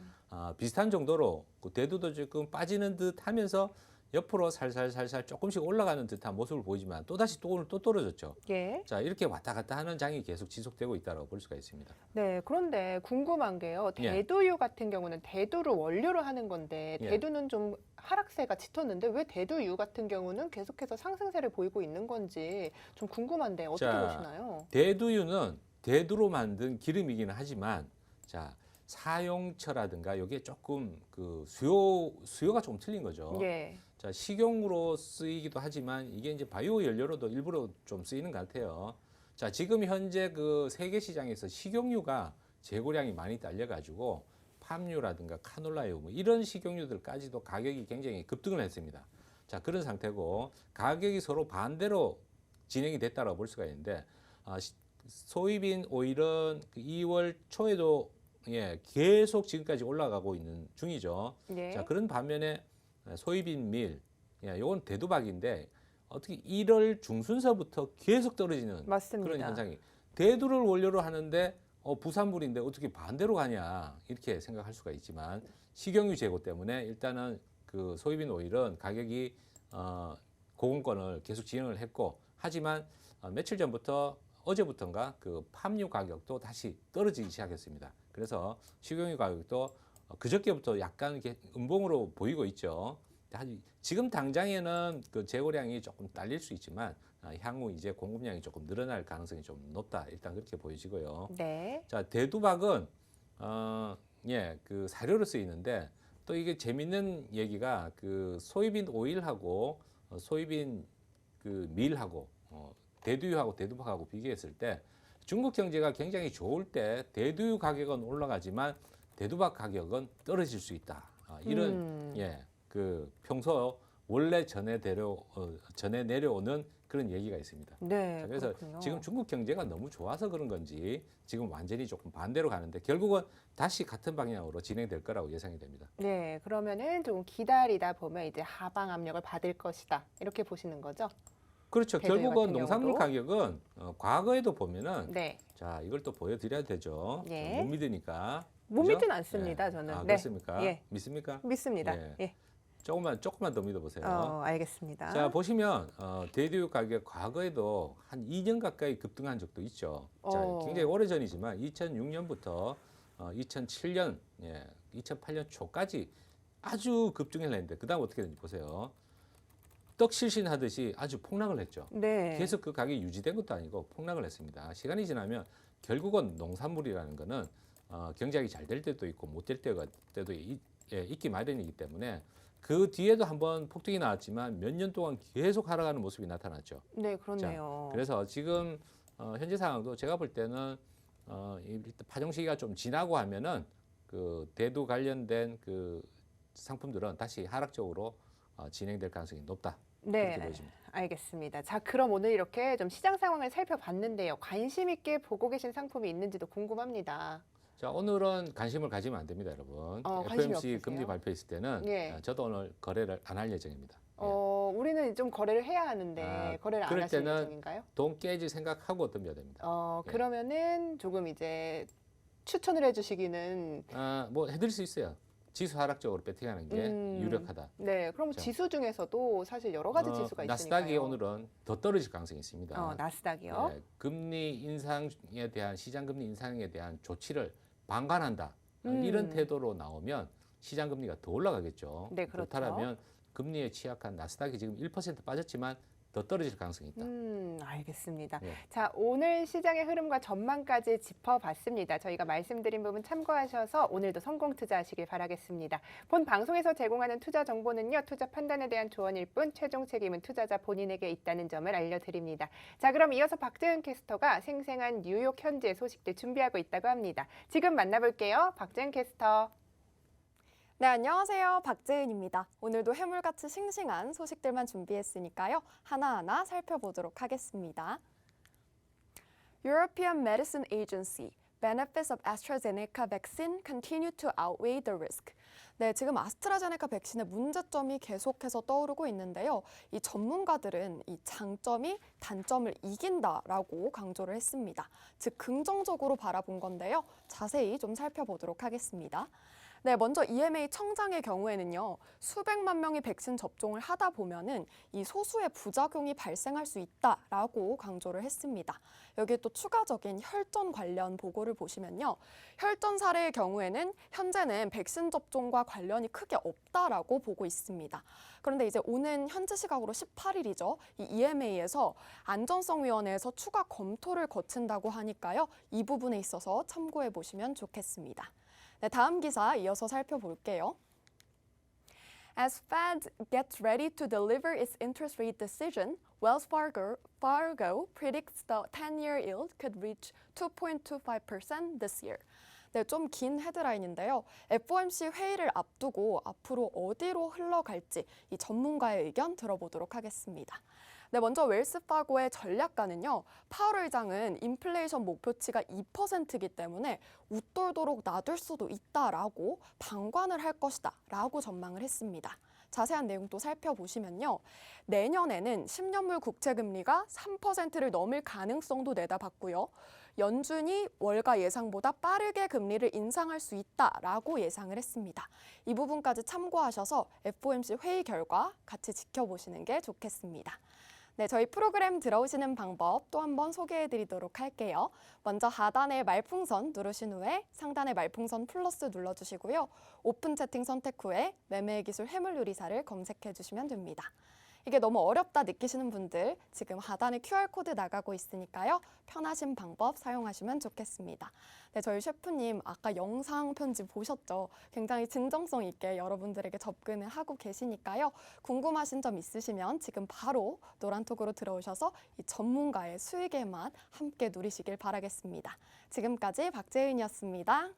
비슷한 정도로 그 대두도 지금 빠지는 듯 하면서 옆으로 살살살살 조금씩 올라가는 듯한 모습을 보이지만 또다시 오늘 또 떨어졌죠. 예. 자, 이렇게 왔다 갔다 하는 장이 계속 지속되고 있다고 볼 수가 있습니다. 네, 그런데 궁금한 게요. 예. 대두유 같은 경우는 대두를 원료로 하는 건데 예. 대두는 좀 하락세가 짙었는데 왜 대두유 같은 경우는 계속해서 상승세를 보이고 있는 건지 좀 궁금한데 어떻게 자, 보시나요? 대두유는 대두로 만든 기름이기는 하지만 자, 사용처라든가 여기에 조금 그 수요가 조금 틀린 거죠. 예. 자, 식용으로 쓰이기도 하지만 이게 이제 바이오 연료로도 일부러 좀 쓰이는 것 같아요. 자, 지금 현재 그 세계 시장에서 식용유가 재고량이 많이 딸려 가지고 팜유라든가 카놀라유 뭐 이런 식용유들까지도 가격이 굉장히 급등을 했습니다. 자, 그런 상태고 가격이 서로 반대로 진행이 됐다고 볼 수가 있는데 소이빈 오일은 그 2월 초에도 계속 지금까지 올라가고 있는 중이죠. 예. 자, 그런 반면에 소이빈 밀, 요건 대두박인데 어떻게 1월 중순서부터 계속 떨어지는 맞습니다. 그런 현상이 대두를 원료로 하는데 부산물인데 어떻게 반대로 가냐 이렇게 생각할 수가 있지만 식용유 재고 때문에 일단은 그 소이빈 오일은 가격이 고공권을 계속 진행을 했고 하지만 며칠 전부터 어제부터인가 그 팜유 가격도 다시 떨어지기 시작했습니다. 그래서 식용유 가격도 그저께부터 약간 이렇게 음봉으로 보이고 있죠. 지금 당장에는 그 재고량이 조금 딸릴 수 있지만 향후 이제 공급량이 조금 늘어날 가능성이 좀 높다. 일단 그렇게 보여지고요. 네. 자, 대두박은 그 사료로 쓰이는데 또 이게 재밌는 얘기가 그 소이빈 오일하고 소이빈 그 밀하고 대두유하고 대두박하고 비교했을 때 중국 경제가 굉장히 좋을 때 대두유 가격은 올라가지만 대두박 가격은 떨어질 수 있다. 이런 그 평소 원래 전에 내려오는 그런 얘기가 있습니다. 네. 자, 그래서 그렇군요. 지금 중국 경제가 너무 좋아서 그런 건지 지금 완전히 조금 반대로 가는데 결국은 다시 같은 방향으로 진행될 거라고 예상이 됩니다. 네, 그러면은 좀 기다리다 보면 이제 하방 압력을 받을 것이다. 이렇게 보시는 거죠? 그렇죠. 대두유 결국은 같은 농산물 경우도? 가격은 과거에도 보면은 네. 자, 이걸 또 보여드려야 되죠. 예. 못 믿으니까. 못 그죠? 믿진 않습니다, 저는. 네. 그렇습니까? 예. 믿습니까? 믿습니다. 예. 예. 조금만 더 믿어보세요. 알겠습니다. 자, 보시면 대두유 가격 과거에도 한 2년 가까이 급등한 적도 있죠. 자, 굉장히 오래전이지만 2006년부터 2007년, 2008년 초까지 아주 급등을 했는데 그다음 어떻게 되는지 보세요. 떡 실신하듯이 아주 폭락을 했죠. 네. 계속 그 가격이 유지된 것도 아니고 폭락을 했습니다. 시간이 지나면 결국은 농산물이라는 거는 경작이 잘 될 때도 있고 못 될 때도 있기 마련이기 때문에 그 뒤에도 한번 폭등이 나왔지만 몇 년 동안 계속 하락하는 모습이 나타났죠. 네, 그렇네요. 그래서 지금 현재 상황도 제가 볼 때는 일단 파종 시기가 좀 지나고 하면은 그 대두 관련된 그 상품들은 다시 하락적으로 진행될 가능성이 높다. 네, 그렇게 보여집니다. 알겠습니다. 자, 그럼 오늘 이렇게 좀 시장 상황을 살펴봤는데요. 관심 있게 보고 계신 상품이 있는지도 궁금합니다. 자, 오늘은 관심을 가지면 안 됩니다, 여러분. 관심이 FOMC 없으세요? 금리 발표했을 때는 예. 저도 오늘 거래를 안 할 예정입니다. 우리는 좀 거래를 해야 하는데 거래를 안 그럴 하실 때는 예정인가요? 돈 깨질 생각하고 덤벼야 됩니다. 예. 그러면은 조금 이제 추천을 해주시기는 뭐 해드릴 수 있어요. 지수 하락적으로 배팅하는 게 유력하다. 네, 그럼 그렇죠. 지수 중에서도 사실 여러 가지 지수가 있으니까요. 나스닥이 오늘은 더 떨어질 가능성이 있습니다. 나스닥이요? 네, 금리 인상에 대한 시장 금리 인상에 대한 조치를 방관한다. 이런 태도로 나오면 시장 금리가 더 올라가겠죠. 네, 그렇죠. 그렇다면 금리에 취약한 나스닥이 지금 1% 빠졌지만 더 떨어질 가능성이 있다. 알겠습니다. 네. 자, 오늘 시장의 흐름과 전망까지 짚어봤습니다. 저희가 말씀드린 부분 참고하셔서 오늘도 성공 투자하시길 바라겠습니다. 본 방송에서 제공하는 투자 정보는요, 투자 판단에 대한 조언일 뿐 최종 책임은 투자자 본인에게 있다는 점을 알려드립니다. 자, 그럼 이어서 박재은 캐스터가 생생한 뉴욕 현지의 소식들 준비하고 있다고 합니다. 지금 만나볼게요. 박재은 캐스터. 네, 안녕하세요. 박재은입니다. 오늘도 해물같이 싱싱한 소식들만 준비했으니까요. 하나하나 살펴보도록 하겠습니다. European Medicine Agency. Benefits of AstraZeneca vaccine continue to outweigh the risk. 네, 지금 아스트라제네카 백신의 문제점이 계속해서 떠오르고 있는데요. 이 전문가들은 이 장점이 단점을 이긴다라고 강조를 했습니다. 즉, 긍정적으로 바라본 건데요. 자세히 좀 살펴보도록 하겠습니다. 네, 먼저 EMA 청장의 경우에는요, 수백만 명이 백신 접종을 하다 보면은 이 소수의 부작용이 발생할 수 있다라고 강조를 했습니다. 여기에 또 추가적인 혈전 관련 보고를 보시면요, 혈전 사례의 경우에는 현재는 백신 접종과 관련이 크게 없다라고 보고 있습니다. 그런데 이제 오는 현지 시각으로 18일이죠. 이 EMA에서 안전성위원회에서 추가 검토를 거친다고 하니까요, 이 부분에 있어서 참고해 보시면 좋겠습니다. 네, 다음 기사 이어서 살펴볼게요. As Fed gets ready to deliver its interest rate decision, Wells Fargo predicts the 10-year yield could reach 2.25% this year. 네, 좀 긴 헤드라인인데요. FOMC 회의를 앞두고 앞으로 어디로 흘러갈지 이 전문가의 의견 들어보도록 하겠습니다. 네, 먼저 웰스파고의 전략가는요, 파월 의장은 인플레이션 목표치가 2%이기 때문에 웃돌도록 놔둘 수도 있다라고 방관을 할 것이다 라고 전망을 했습니다. 자세한 내용도 살펴보시면요, 내년에는 10년물 국채금리가 3%를 넘을 가능성도 내다봤고요. 연준이 월가 예상보다 빠르게 금리를 인상할 수 있다라고 예상을 했습니다. 이 부분까지 참고하셔서 FOMC 회의 결과 같이 지켜보시는 게 좋겠습니다. 네, 저희 프로그램 들어오시는 방법 또 한번 소개해드리도록 할게요. 먼저 하단의 말풍선 누르신 후에 상단의 말풍선 플러스 눌러주시고요. 오픈 채팅 선택 후에 매매의 기술 해물요리사를 검색해주시면 됩니다. 이게 너무 어렵다 느끼시는 분들 지금 하단에 QR코드 나가고 있으니까요. 편하신 방법 사용하시면 좋겠습니다. 네, 저희 셰프님 아까 영상 편집 보셨죠? 굉장히 진정성 있게 여러분들에게 접근을 하고 계시니까요. 궁금하신 점 있으시면 지금 바로 노란톡으로 들어오셔서 이 전문가의 수익의 맛 함께 누리시길 바라겠습니다. 지금까지 박재은이었습니다.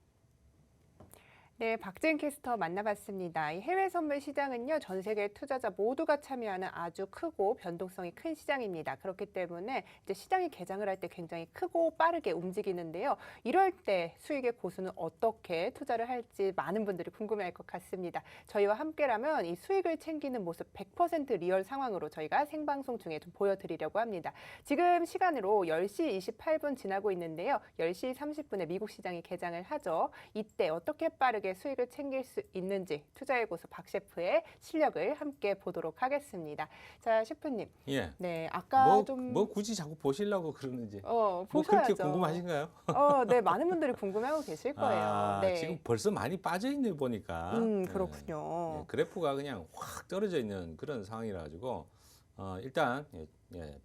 네, 박재은 캐스터 만나봤습니다. 이 해외 선물 시장은요, 전 세계 투자자 모두가 참여하는 아주 크고 변동성이 큰 시장입니다. 그렇기 때문에 이제 시장이 개장을 할 때 굉장히 크고 빠르게 움직이는데요. 이럴 때 수익의 고수는 어떻게 투자를 할지 많은 분들이 궁금해할 것 같습니다. 저희와 함께라면 이 수익을 챙기는 모습 100% 리얼 상황으로 저희가 생방송 중에 좀 보여드리려고 합니다. 지금 시간으로 10시 28분 지나고 있는데요. 10시 30분에 미국 시장이 개장을 하죠. 이때 어떻게 빠르게 수익을 챙길 수 있는지 투자의 고수 박 셰프의 실력을 함께 보도록 하겠습니다. 자, 셰프님. 예. 네, 아까 뭐 굳이 자꾸 보시려고 그러는지. 뭐 보셔야죠. 그렇게 궁금하신가요? 네, 많은 분들이 궁금해하고 계실 거예요. 네. 지금 벌써 많이 빠져 있네 보니까. 그렇군요. 그래프가 그냥 확 떨어져 있는 그런 상황이라 가지고 일단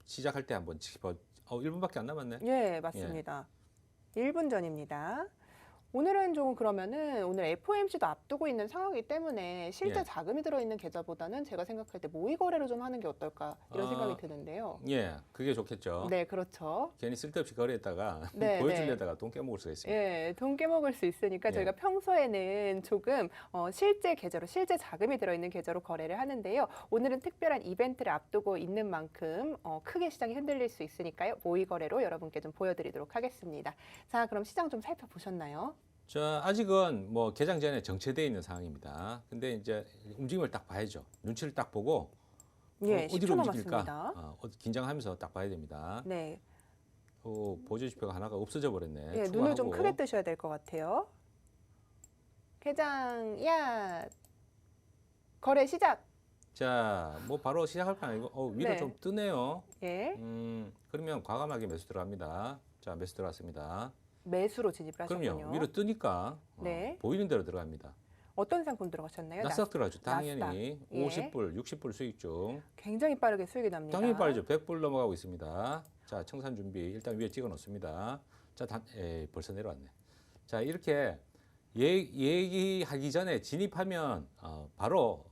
시작할 때 한번 1분밖에 안 남았네. 예, 맞습니다. 1분 전입니다. 오늘은 좀 그러면은 오늘 FOMC도 앞두고 있는 상황이기 때문에 실제 자금이 들어있는 계좌보다는 제가 생각할 때 모의 거래로 좀 하는 게 어떨까 이런 생각이 드는데요. 예, 그게 좋겠죠. 네, 그렇죠. 괜히 쓸데없이 거래했다가 네, 보여주려다가 돈 깨먹을 수가 있습니다. 예, 돈 깨먹을 수 있으니까 저희가 평소에는 조금 실제 계좌로, 실제 자금이 들어있는 계좌로 거래를 하는데요. 오늘은 특별한 이벤트를 앞두고 있는 만큼 크게 시장이 흔들릴 수 있으니까요. 모의 거래로 여러분께 좀 보여드리도록 하겠습니다. 자, 그럼 시장 좀 살펴보셨나요? 아직은 뭐 개장 전에 정체되어 있는 상황입니다. 근데 이제 움직임을 딱 봐야죠. 눈치를 딱 보고 예, 어디로 10초 움직일까? 남았습니다. 긴장하면서 딱 봐야 됩니다. 네. 보조 지표가 하나가 없어져 버렸네. 예, 눈을 좀 추가하고. 크게 뜨셔야 될 것 같아요. 회장, 야, 거래 시작. 자, 뭐 바로 시작할 거 아니고 위로 네. 좀 뜨네요. 예, 그러면 과감하게 매수 들어갑니다. 자, 매수 들어갔습니다. 매수로 진입을 하셨군요. 그럼요. 위로 뜨니까 네. 보이는 대로 들어갑니다. 어떤 상품 들어가셨나요? 나스닥 들어가죠. 당연히 나스닥. 예. 50불, 60불 수익 중. 굉장히 빠르게 수익이 납니다. 당연히 빠르죠. 100불 넘어가고 있습니다. 자, 청산 준비 일단 위에 찍어 놓습니다. 자, 벌써 내려왔네. 자, 이렇게 얘기하기 전에 진입하면 바로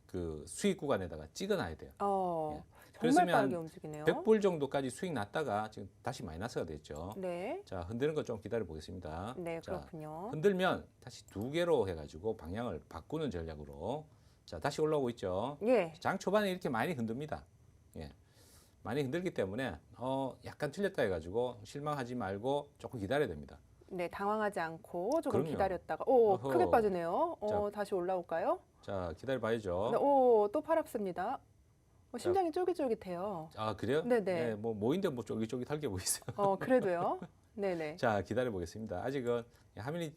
그 수익 구간에다가 찍어놔야 돼요. 예. 정말 그랬으면 빠르게 움직이네요. 100불 정도까지 수익 났다가 지금 다시 마이너스가 됐죠. 네, 자, 흔드는 거 좀 기다려 보겠습니다. 네, 자, 그렇군요. 흔들면 다시 두 개로 해가지고 방향을 바꾸는 전략으로 자, 다시 올라오고 있죠. 예, 장 초반에 이렇게 많이 흔듭니다. 예. 많이 흔들기 때문에 약간 틀렸다 해가지고 실망하지 말고 조금 기다려야 됩니다. 네, 당황하지 않고 조금 그럼요. 기다렸다가 어허. 크게 빠지네요. 자. 다시 올라올까요? 자, 기다려 봐야죠. 네, 또 팔았습니다. 심장이 쫄깃쫄깃해요. 아, 그래요? 네네. 네, 뭐 모인데 뭐 쫄깃쫄깃할 게 뭐 있어요. 그래도요. 네네. 자, 기다려 보겠습니다. 아직은 화면이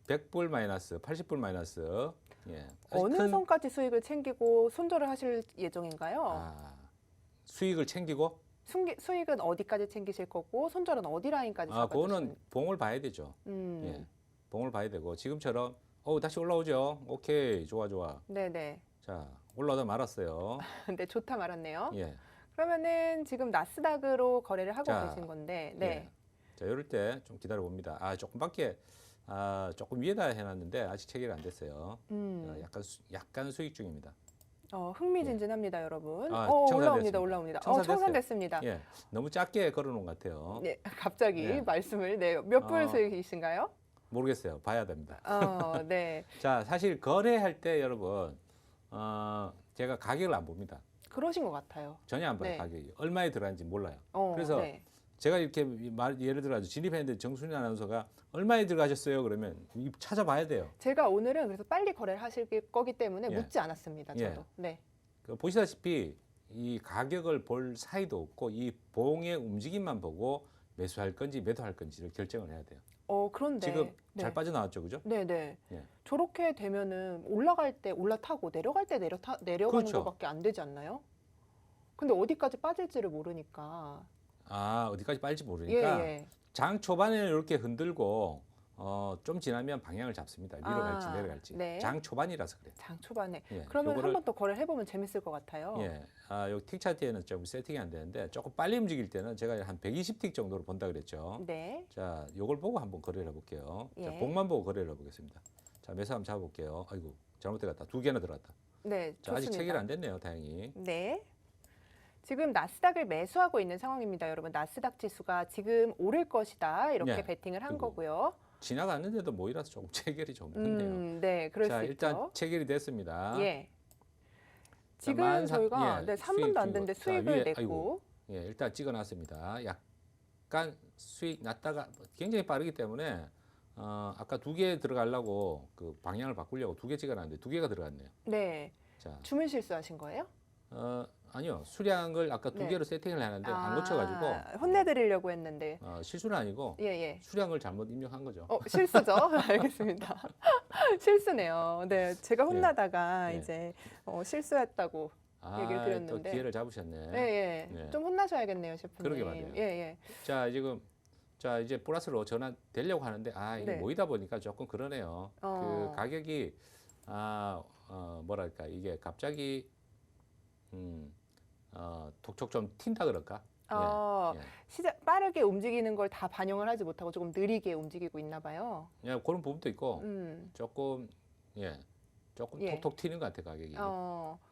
100불 마이너스, 80불 마이너스. 예. 아직 어느 큰- 선까지 수익을 챙기고 손절을 하실 예정인가요? 수익을 챙기고 수익은 어디까지 챙기실 거고 손절은 어디 라인까지 그거는 봉을 봐야 되죠. 예. 봉을 봐야 되고 지금처럼 다시 올라오죠. 오케이, 좋아. 네네. 자, 올라오다 말았어요. 근데 좋다 말았네요. 예. 그러면은 지금 나스닥으로 거래를 하고 자, 계신 건데, 네. 예. 자, 이럴 때 좀 기다려 봅니다. 조금 위에다 해놨는데 아직 체결이 안 됐어요. 약간 수익 중입니다. 흥미진진합니다, 여러분. 청산됐습니다. 올라옵니다. 청산됐어요. 청산됐습니다. 예, 너무 작게 걸어놓은 것 같아요. 네, 갑자기 네. 말씀을 몇 불 어. 수익이신가요? 모르겠어요. 봐야 됩니다. 네. 자, 사실 거래할 때 여러분 제가 가격을 안 봅니다. 그러신 것 같아요. 전혀 안 봐요. 네. 가격이 얼마에 들어간지 몰라요. 그래서 네. 제가 이렇게 예를 들어 진입했는데 정순희 아나운서가 얼마에 들어가셨어요? 그러면 찾아봐야 돼요. 제가 오늘은 그래서 빨리 거래를 하실 거기 때문에 예. 묻지 않았습니다. 예. 저도. 네. 보시다시피 이 가격을 볼 사이도 없고 이 봉의 움직임만 보고 매수할 건지 매도할 건지를 결정을 해야 돼요. 그런데 지금 네. 잘 빠져나왔죠, 그죠? 네네. 예. 저렇게 되면은 올라갈 때 올라타고 내려갈 때 내려가는 그렇죠. 것밖에 안 되지 않나요? 근데 어디까지 빠질지를 모르니까. 어디까지 빠질지 모르니까 예. 장 초반에는 이렇게 흔들고 좀 지나면 방향을 잡습니다. 위로 갈지 아, 내려갈지. 네. 장 초반이라서 그래요. 장 초반에. 예, 그러면 요거를- 한 번 더 거래를 해보면 재밌을 것 같아요. 예, 여기 틱 차트에는 좀 세팅이 안 되는데 조금 빨리 움직일 때는 제가 한 120틱 정도로 본다 그랬죠. 네. 자, 요걸 보고 한번 거래를 해볼게요. 자, 예. 봉만 보고 거래를 해보겠습니다. 자, 매수 한번 잡아볼게요. 아이고, 잘못돼갔다. 두 개나 들어갔다. 네. 자, 아직 좋습니다. 체결 안 됐네요, 다행히. 네. 지금 나스닥을 매수하고 있는 상황입니다, 여러분. 나스닥 지수가 지금 오를 것이다 이렇게 네. 베팅을 한 그리고 거고요. 지나갔는데도 모이라서 조금 체결이 좀 늦네요. 네, 그럴 자, 수 일단 있죠. 체결이 됐습니다. 예. 자, 지금 저희가 예, 3분도 안 수익 됐는데 자, 수익을 위에, 냈고, 아이고. 예, 일단 찍어놨습니다. 약간 수익 났다가 굉장히 빠르기 때문에 아까 두 개 들어가려고 그 방향을 바꾸려고 두 개 찍어놨는데 두 개가 들어갔네요. 네. 자, 주문 실수하신 거예요? 아니요, 수량을 아까 두 네. 개로 세팅을 해놨는데 안 고쳐가지고 혼내드리려고 했는데, 실수는 아니고 예. 수량을 잘못 입력한 거죠. 실수죠? 알겠습니다. 실수네요. 네, 제가 혼나다가 예. 이제 실수했다고 얘기를 또 드렸는데. 기회를 잡으셨네. 예. 네. 좀 혼나셔야겠네요, 셰프님. 그러게 말이에요. 예. 자, 이제 플러스로 전환되려고 하는데 이게 네. 모이다 보니까 조금 그러네요. 그 가격이 뭐랄까 이게 갑자기 톡톡 좀 튄다 그럴까? 예. 빠르게 움직이는 걸 다 반영을 하지 못하고 조금 느리게 움직이고 있나 봐요. 예, 그런 부분도 있고 조금 예. 톡톡 튀는 것 같아 가격이.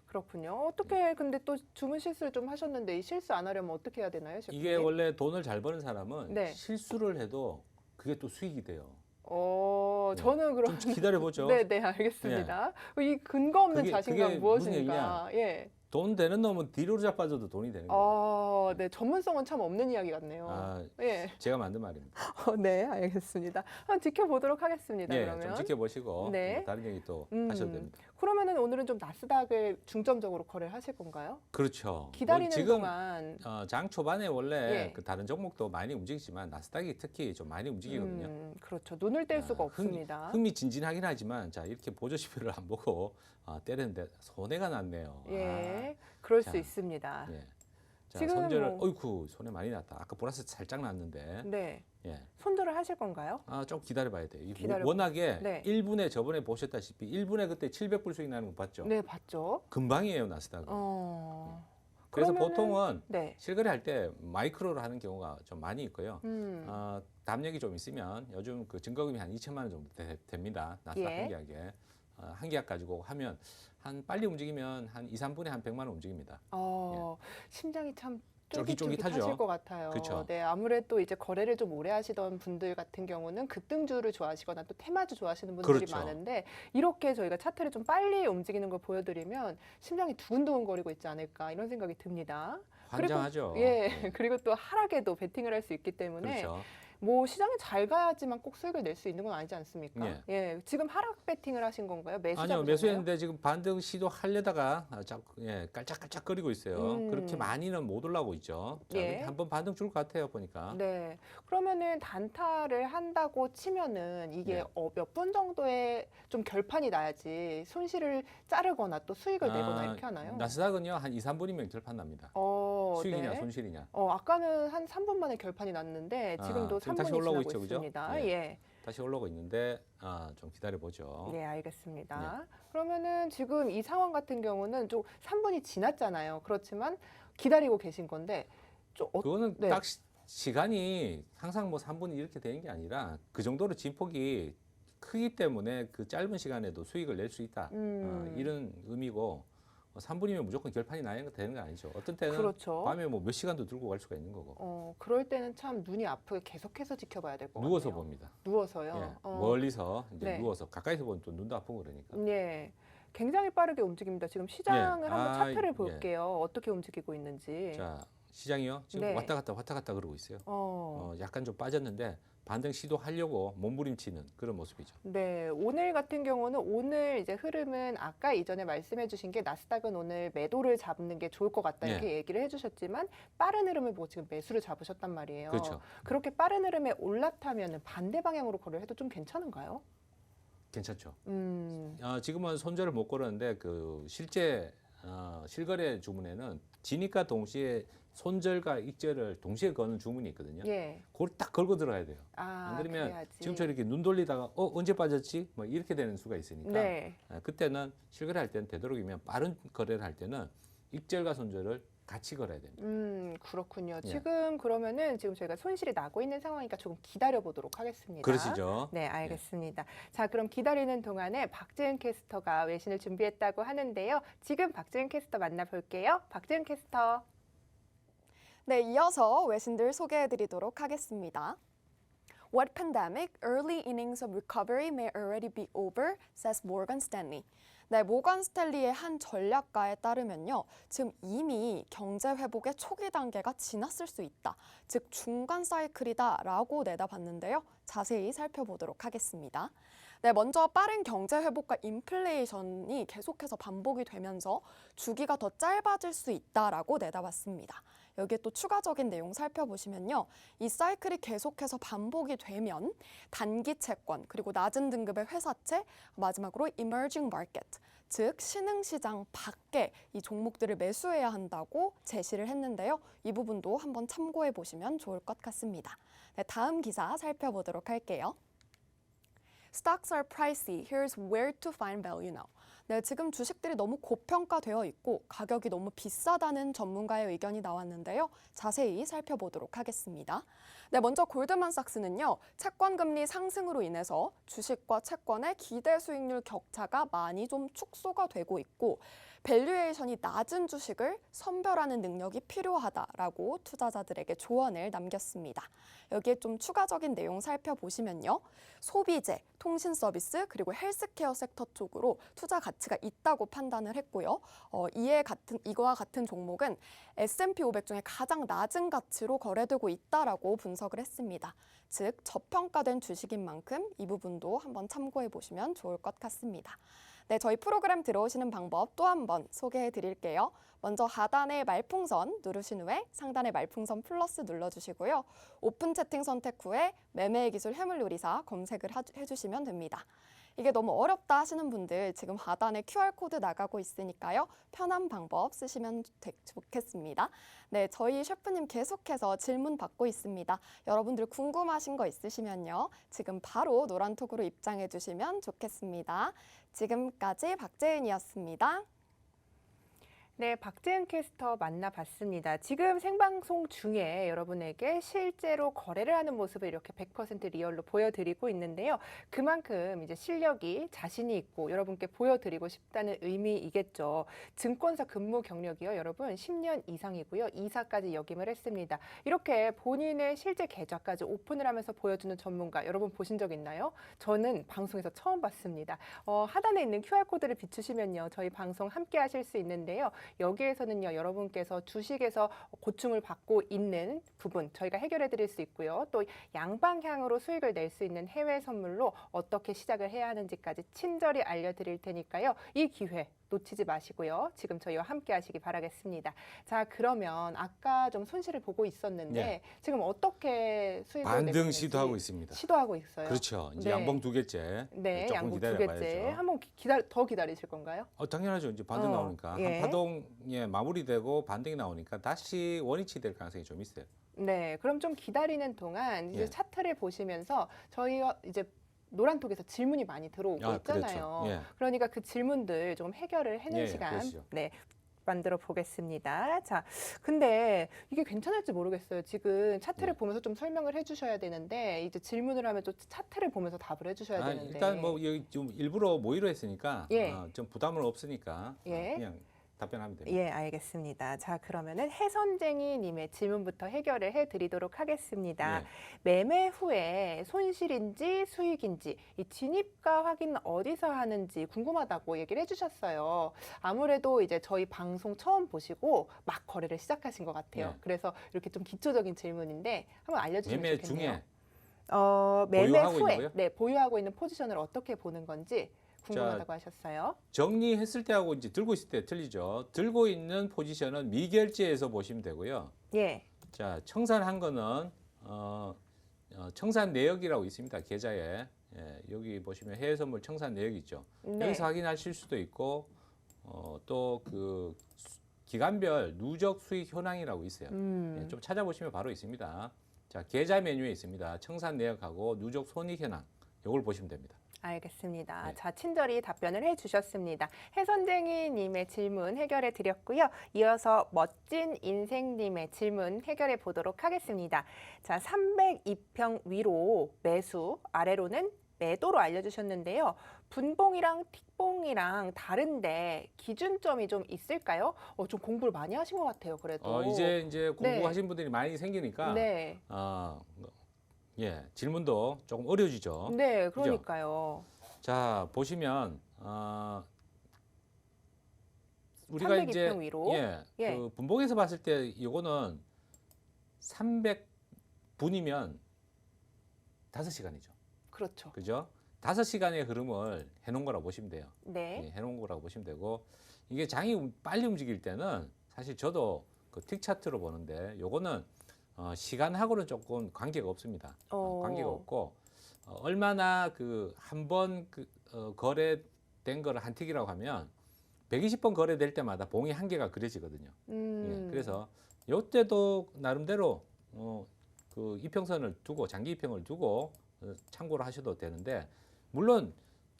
그렇군요. 어떻게 근데 또 주문 실수를 좀 하셨는데 이 실수 안 하려면 어떻게 해야 되나요, 셰프님? 이게 원래 돈을 잘 버는 사람은 네. 실수를 해도 그게 또 수익이 돼요. 저는 그럼 좀 기다려 보죠. 네, 알겠습니다. 이 근거 없는 그게 자신감 무슨 무엇입니까? 예. 돈 되는 놈은 뒤로 자빠져도 돈이 되는 거예요. 네, 전문성은 참 없는 이야기 같네요. 예. 제가 만든 말입니다. 네, 알겠습니다. 한번 지켜보도록 하겠습니다. 예, 그러면. 좀 지켜보시고 네. 다른 얘기 또 하셔도 됩니다. 그러면은 오늘은 좀 나스닥을 중점적으로 거래를 하실 건가요? 그렇죠. 기다리는 지금 동안 장 초반에 원래 예. 그 다른 종목도 많이 움직이지만 나스닥이 특히 좀 많이 움직이거든요. 그렇죠. 눈을 뗄 수가 아, 없습니다. 흥미진진하긴 하지만 자 이렇게 보조시표를 안 보고 때렸는데 손해가 났네요. 예, 그럴 자, 수 있습니다. 예. 자, 지금 손절을 뭐- 어이쿠 손해 많이 났다. 아까 보라색 살짝 났는데 네, 예. 손절을 하실 건가요? 좀 기다려봐야 돼요. 기다려봐. 워낙에 네. 1분에 저번에 보셨다시피 1분에 그때 700불 수익 나는 거 봤죠? 네, 봤죠. 금방이에요 나스닥은. 그래서 그러면은- 보통은 네. 실거래할 때 마이크로로 하는 경우가 좀 많이 있고요. 음, 담력이 좀 있으면 요즘 그 증거금이 한 2천만 원 정도 됩니다. 나스닥 예. 한 계약에. 한 계약 가지고 하면 한 빨리 움직이면 한 2, 3분에 한 100만 원 움직입니다. 심장이 참 쫄깃쫄깃하죠. 쫄깃쫄깃하실 것 같아요. 그쵸. 네, 아무래도 이제 거래를 좀 오래 하시던 분들 같은 경우는 급등주를 좋아하시거나 또 테마주 좋아하시는 분들이 그렇죠. 많은데 이렇게 저희가 차트를 좀 빨리 움직이는 걸 보여드리면 심장이 두근두근거리고 있지 않을까 이런 생각이 듭니다. 환장하죠. 그리고, 예, 네. 그리고 또 하락에도 베팅을 할 수 있기 때문에 그렇죠. 뭐 시장이 잘 가야지만 꼭 수익을 낼 수 있는 건 아니지 않습니까? 예. 예, 지금 하락 베팅을 하신 건가요? 매수 아니요, 잡으셨나요? 매수했는데 지금 반등 시도하려다가 자꾸 깔짝깔짝거리고 있어요. 음. 그렇게 많이는 못 올라오고 있죠. 자, 예. 한번 반등 줄 것 같아요, 보니까. 네. 그러면은 단타를 한다고 치면은 이게 네. 몇 분 정도에 좀 결판이 나야지 손실을 자르거나 또 수익을 내거나 이렇게 하나요? 나스닥은요, 한 2, 3분이면 결판 납니다. 수익이냐 네. 손실이냐. 아까는 한 3분 만에 결판이 났는데 지금도 지금 3분이 다시 올라오고 지나고 있죠, 그죠? 있습니다. 예. 예. 다시 올라오고 있는데 좀 기다려 보죠. 네, 알겠습니다. 그러면은 지금 이 상황 같은 경우는 좀 3분이 지났잖아요. 그렇지만 기다리고 계신 건데 좀 그거는 네. 딱 시간이 항상 뭐 3분이 이렇게 되는 게 아니라 그 정도로 진폭이 크기 때문에 그 짧은 시간에도 수익을 낼 수 있다. 이런 의미고 3분이면 무조건 결판이 되는 거 아니죠. 어떤 때는 그렇죠. 밤에 뭐 몇 시간도 들고 갈 수가 있는 거고. 그럴 때는 참 눈이 아프게 계속해서 지켜봐야 될 것 같아요. 누워서 봅니다. 누워서요. 예, 멀리서 이제 네. 누워서 가까이서 보면 또 눈도 아프고 그러니까. 예. 굉장히 빠르게 움직입니다. 지금 시장을 예. 한번 차트를 예. 볼게요. 어떻게 움직이고 있는지. 자 시장이요. 지금 네. 왔다 갔다 그러고 있어요. 약간 좀 빠졌는데 반등 시도하려고 몸부림치는 그런 모습이죠. 네, 오늘 같은 경우는 오늘 이제 흐름은 아까 이전에 말씀해 주신 게 나스닥은 오늘 매도를 잡는 게 좋을 것 같다 이렇게 얘기를 해 주셨지만 빠른 흐름을 보고 지금 매수를 잡으셨단 말이에요. 그렇죠. 그렇게 빠른 흐름에 올라타면 반대 방향으로 거래를 해도 좀 괜찮은가요? 괜찮죠. 지금은 손절을 못 걸었는데 그 실제 실거래 주문에는 지니까 동시에 손절과 익절을 동시에 거는 주문이 있거든요. 예. 그걸 딱 걸고 들어가야 돼요. 안 그러면 그래야지. 지금처럼 이렇게 눈 돌리다가 언제 빠졌지? 뭐 이렇게 되는 수가 있으니까 네. 그때는 실거래할 때는 되도록이면 빠른 거래를 할 때는 익절과 손절을 같이 걸어야 됩니다. 그렇군요. 예. 지금 그러면은 지금 저희가 손실이 나고 있는 상황이니까 조금 기다려 보도록 하겠습니다. 그러시죠? 네, 알겠습니다. 자, 그럼 기다리는 동안에 박지은 캐스터가 외신을 준비했다고 하는데요. 지금 박지은 캐스터 만나볼게요. 박지은 캐스터. 네, 이어서 외신들 소개해드리도록 하겠습니다. What pandemic early innings of recovery may already be over, says Morgan Stanley. 네, 모건 스탠리의 한 전략가에 따르면요, 지금 이미 경제 회복의 초기 단계가 지났을 수 있다, 즉 중간 사이클이다라고 내다봤는데요. 자세히 살펴보도록 하겠습니다. 네, 먼저 빠른 경제 회복과 인플레이션이 계속해서 반복이 되면서 주기가 더 짧아질 수 있다라고 내다봤습니다. 여기에 또 추가적인 내용 살펴보시면요. 이 사이클이 계속해서 반복이 되면 단기 채권, 그리고 낮은 등급의 회사채, 마지막으로 emerging market, 즉 신흥시장 밖에 이 종목들을 매수해야 한다고 제시를 했는데요. 이 부분도 한번 참고해 보시면 좋을 것 같습니다. 네, 다음 기사 살펴보도록 할게요. Stocks are pricey. Here's where to find value now. 네, 지금 주식들이 너무 고평가되어 있고 가격이 너무 비싸다는 전문가의 의견이 나왔는데요. 자세히 살펴보도록 하겠습니다. 네, 먼저 골드만삭스는요, 채권 금리 상승으로 인해서 주식과 채권의 기대 수익률 격차가 많이 좀 축소가 되고 있고 밸류에이션이 낮은 주식을 선별하는 능력이 필요하다라고 투자자들에게 조언을 남겼습니다. 여기에 좀 추가적인 내용 살펴보시면요. 소비재, 통신 서비스, 그리고 헬스케어 섹터 쪽으로 투자 가치가 있다고 판단을 했고요. 이와 같은 종목은 S&P 500 중에 가장 낮은 가치로 거래되고 있다라고 분석을 했습니다. 즉, 저평가된 주식인 만큼 이 부분도 한번 참고해 보시면 좋을 것 같습니다. 네, 저희 프로그램 들어오시는 방법 또 한 번 소개해 드릴게요. 먼저 하단의 말풍선 누르신 후에 상단의 말풍선 플러스 눌러주시고요. 오픈 채팅 선택 후에 매매의 기술 해물요리사 검색을 해주시면 됩니다. 이게 너무 어렵다 하시는 분들 지금 하단에 QR코드 나가고 있으니까요. 편한 방법 쓰시면 좋겠습니다. 네, 저희 셰프님 계속해서 질문 받고 있습니다. 여러분들 궁금하신 거 있으시면요. 지금 바로 노란톡으로 입장해 주시면 좋겠습니다. 지금까지 박재은이었습니다. 네, 박재은 캐스터 만나봤습니다. 지금 생방송 중에 여러분에게 실제로 거래를 하는 모습을 이렇게 100% 리얼로 보여드리고 있는데요. 그만큼 이제 실력이 자신이 있고 여러분께 보여드리고 싶다는 의미이겠죠. 증권사 근무 경력이요, 여러분 10년 이상이고요. 이사까지 역임을 했습니다. 이렇게 본인의 실제 계좌까지 오픈을 하면서 보여주는 전문가 여러분 보신 적 있나요? 저는 방송에서 처음 봤습니다. 하단에 있는 QR코드를 비추시면요. 저희 방송 함께 하실 수 있는데요. 여기에서는요, 여러분께서 주식에서 고충을 받고 있는 부분 저희가 해결해 드릴 수 있고요. 또 양방향으로 수익을 낼 수 있는 해외 선물로 어떻게 시작을 해야 하는지까지 친절히 알려드릴 테니까요. 이 기회 놓치지 마시고요. 지금 저희와 함께 하시기 바라겠습니다. 자, 그러면 아까 좀 손실을 보고 있었는데 네. 지금 어떻게 수익을 내고 반등 있는지 시도하고 있습니다. 시도하고 있어요. 그렇죠. 이제 네. 양봉 2개째. 네, 조금 양봉 기다려 2개째. 봐야죠. 한번 더 기다리실 건가요? 당연하죠. 이제 반등 나오니까 예. 한 파동에 마무리되고 반등이 나오니까 다시 원위치 될 가능성이 좀 있어요. 네, 그럼 좀 기다리는 동안 이제 예. 차트를 보시면서 저희가 이제 노란톡에서 질문이 많이 들어오고 있잖아요. 그렇죠. 예. 그러니까 그 질문들 좀 해결을 해는 예, 시간 그러시죠. 네, 만들어 보겠습니다. 자, 근데 이게 괜찮을지 모르겠어요. 지금 차트를 예. 보면서 좀 설명을 해주셔야 되는데 이제 질문을 하면 또 차트를 보면서 답을 해주셔야 되는데 일단 뭐 여기 좀 일부러 모의로 했으니까 예. 좀 부담은 없으니까 예. 그냥 답변하면 됩니다. 예, 알겠습니다. 자, 그러면은 해선쟁이님의 질문부터 해결을 해드리도록 하겠습니다. 예. 매매 후에 손실인지 수익인지 이 진입가 확인 어디서 하는지 궁금하다고 얘기를 해주셨어요. 아무래도 이제 저희 방송 처음 보시고 막 거래를 시작하신 것 같아요. 네. 그래서 이렇게 좀 기초적인 질문인데 한번 알려주시면 매매 좋겠네요. 중에 매매 보유하고 후에 있는 거요? 네, 보유하고 있는 포지션을 어떻게 보는 건지 궁금하다고 하셨어요. 정리했을 때하고 이제 들고 있을 때 틀리죠. 들고 있는 포지션은 미결제에서 보시면 되고요. 예, 자, 청산한 거는 청산 내역이라고 있습니다. 계좌에. 예, 여기 보시면 해외 선물 청산 내역이 있죠. 네. 여기서 확인하실 수도 있고 또 그 기간별 누적 수익 현황이라고 있어요. 예, 좀 찾아보시면 바로 있습니다. 자, 계좌 메뉴에 있습니다. 청산 내역하고 누적 손익 현황. 이걸 보시면 됩니다. 알겠습니다. 네. 자, 친절히 답변을 해주셨습니다. 해선쟁이님의 질문 해결해 드렸고요. 이어서 멋진 인생님의 질문 해결해 보도록 하겠습니다. 자, 302평 위로 매수, 아래로는 매도로 알려주셨는데요. 분봉이랑 틱봉이랑 다른데 기준점이 좀 있을까요? 좀 공부를 많이 하신 것 같아요. 그래도 이제 공부하신 분들이 많이 생기니까 네, 예, 질문도 조금 어려워지죠. 네, 그러니까요. 자, 보시면 우리가 302평 이제 위로. 예, 예. 그 분봉에서 봤을 때 이거는 300분이면 5시간이죠. 그렇죠. 그죠? 5시간의 흐름을 해놓은 거라고 보시면 돼요. 네, 예, 해놓은 거라고 보시면 되고 이게 장이 빨리 움직일 때는 사실 저도 그 틱 차트로 보는데 요거는 시간하고는 조금 관계가 없습니다. 관계가 없고 얼마나 그 한 번 거래된 거를 한 틱이라고 하면 120번 거래될 때마다 봉이 한 개가 그려지거든요. 예, 그래서 요때도 나름대로 그 이평선을 두고 장기 이평을 두고 참고를 하셔도 되는데 물론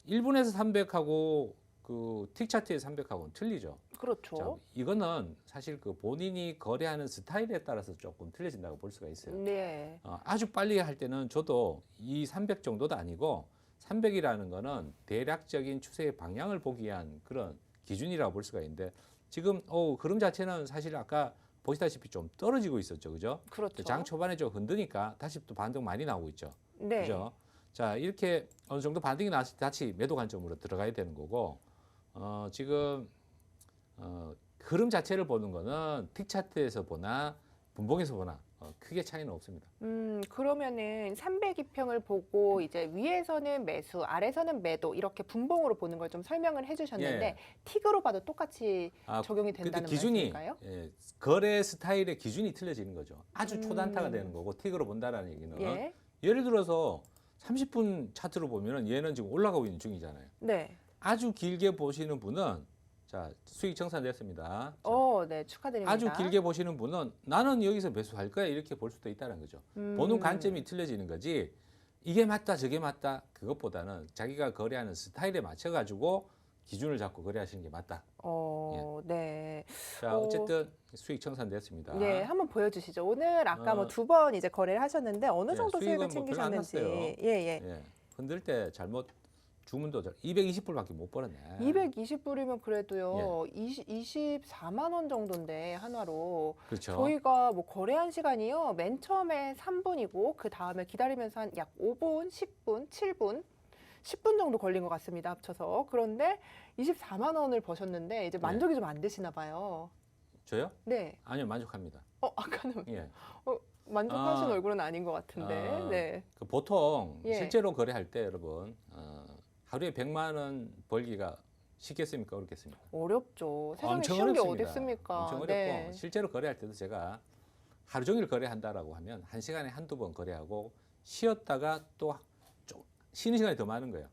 1분에서 300하고 그 틱 차트의 300하고는 틀리죠. 그렇죠. 자, 이거는 사실 그 본인이 거래하는 스타일에 따라서 조금 틀려진다고 볼 수가 있어요. 네. 아주 빨리 할 때는 저도 이 300 정도도 아니고 300이라는 거는 대략적인 추세의 방향을 보기 위한 그런 기준이라고 볼 수가 있는데 지금 흐름 자체는 사실 아까 보시다시피 좀 떨어지고 있었죠. 그죠? 그렇죠. 장 초반에 좀 흔드니까 다시 또 반등 많이 나오고 있죠. 네. 그죠? 자, 이렇게 어느 정도 반등이 나왔을 때 다시 매도 관점으로 들어가야 되는 거고 지금 흐름 자체를 보는 거는 틱 차트에서 보나 분봉에서 보나 크게 차이는 없습니다. 그러면은 302평을 보고 이제 위에서는 매수, 아래서는 매도 이렇게 분봉으로 보는 걸 좀 설명을 해주셨는데 예. 틱으로 봐도 똑같이 적용이 근데 된다는 기준이 말씀일까요? 거래 스타일의 기준이 틀려지는 거죠. 아주 초단타가 음. 되는 거고 틱으로 본다라는 얘기는 예. 예를 들어서 30분 차트로 보면은 얘는 지금 올라가고 있는 중이잖아요. 네. 아주 길게 보시는 분은 자 수익 정산됐습니다. 자, 네, 축하드립니다. 아주 길게 보시는 분은 나는 여기서 매수할 거야 이렇게 볼 수도 있다는 거죠. 보는 관점이 틀려지는 거지. 이게 맞다 저게 맞다 그것보다는 자기가 거래하는 스타일에 맞춰 가지고 기준을 잡고 거래하시는 게 맞다. 네. 자 어쨌든 수익 청산됐습니다. 예, 한번 보여주시죠. 오늘 아까 뭐 어. 2번 이제 거래를 하셨는데 어느 예, 정도 수익은 수익을 뭐 별로 안 챙기셨는지. 났어요. 예. 예. 흔들 때 잘못 주문도 220불밖에 못 벌었네. 220불이면 그래도요. 24만 원 정도인데 한화로. 그렇죠. 저희가 뭐 거래한 시간이요. 맨 처음에 3분이고 그 다음에 기다리면서 한 약 5분, 10분, 7분, 10분 정도 걸린 것 같습니다. 합쳐서. 그런데 24만 원을 버셨는데 이제 만족이 좀 안 되시나 봐요. 저요? 네. 아니요 만족합니다. 아까는 예. 만족하신 아. 얼굴은 아닌 것 같은데. 아. 네. 그 보통 예. 실제로 거래할 때 여러분 하루에 100만 원 벌기가 쉽겠습니까 어렵겠습니까? 어렵죠. 세상에 엄청 쉬운 게 어렵습니다. 어디 있습니까? 엄청 어렵고 네. 실제로 거래할 때도 제가 하루 종일 거래한다라고 하면 한 시간에 한두 번 거래하고 쉬었다가 또 좀 쉬는 시간이 더 많은 거예요.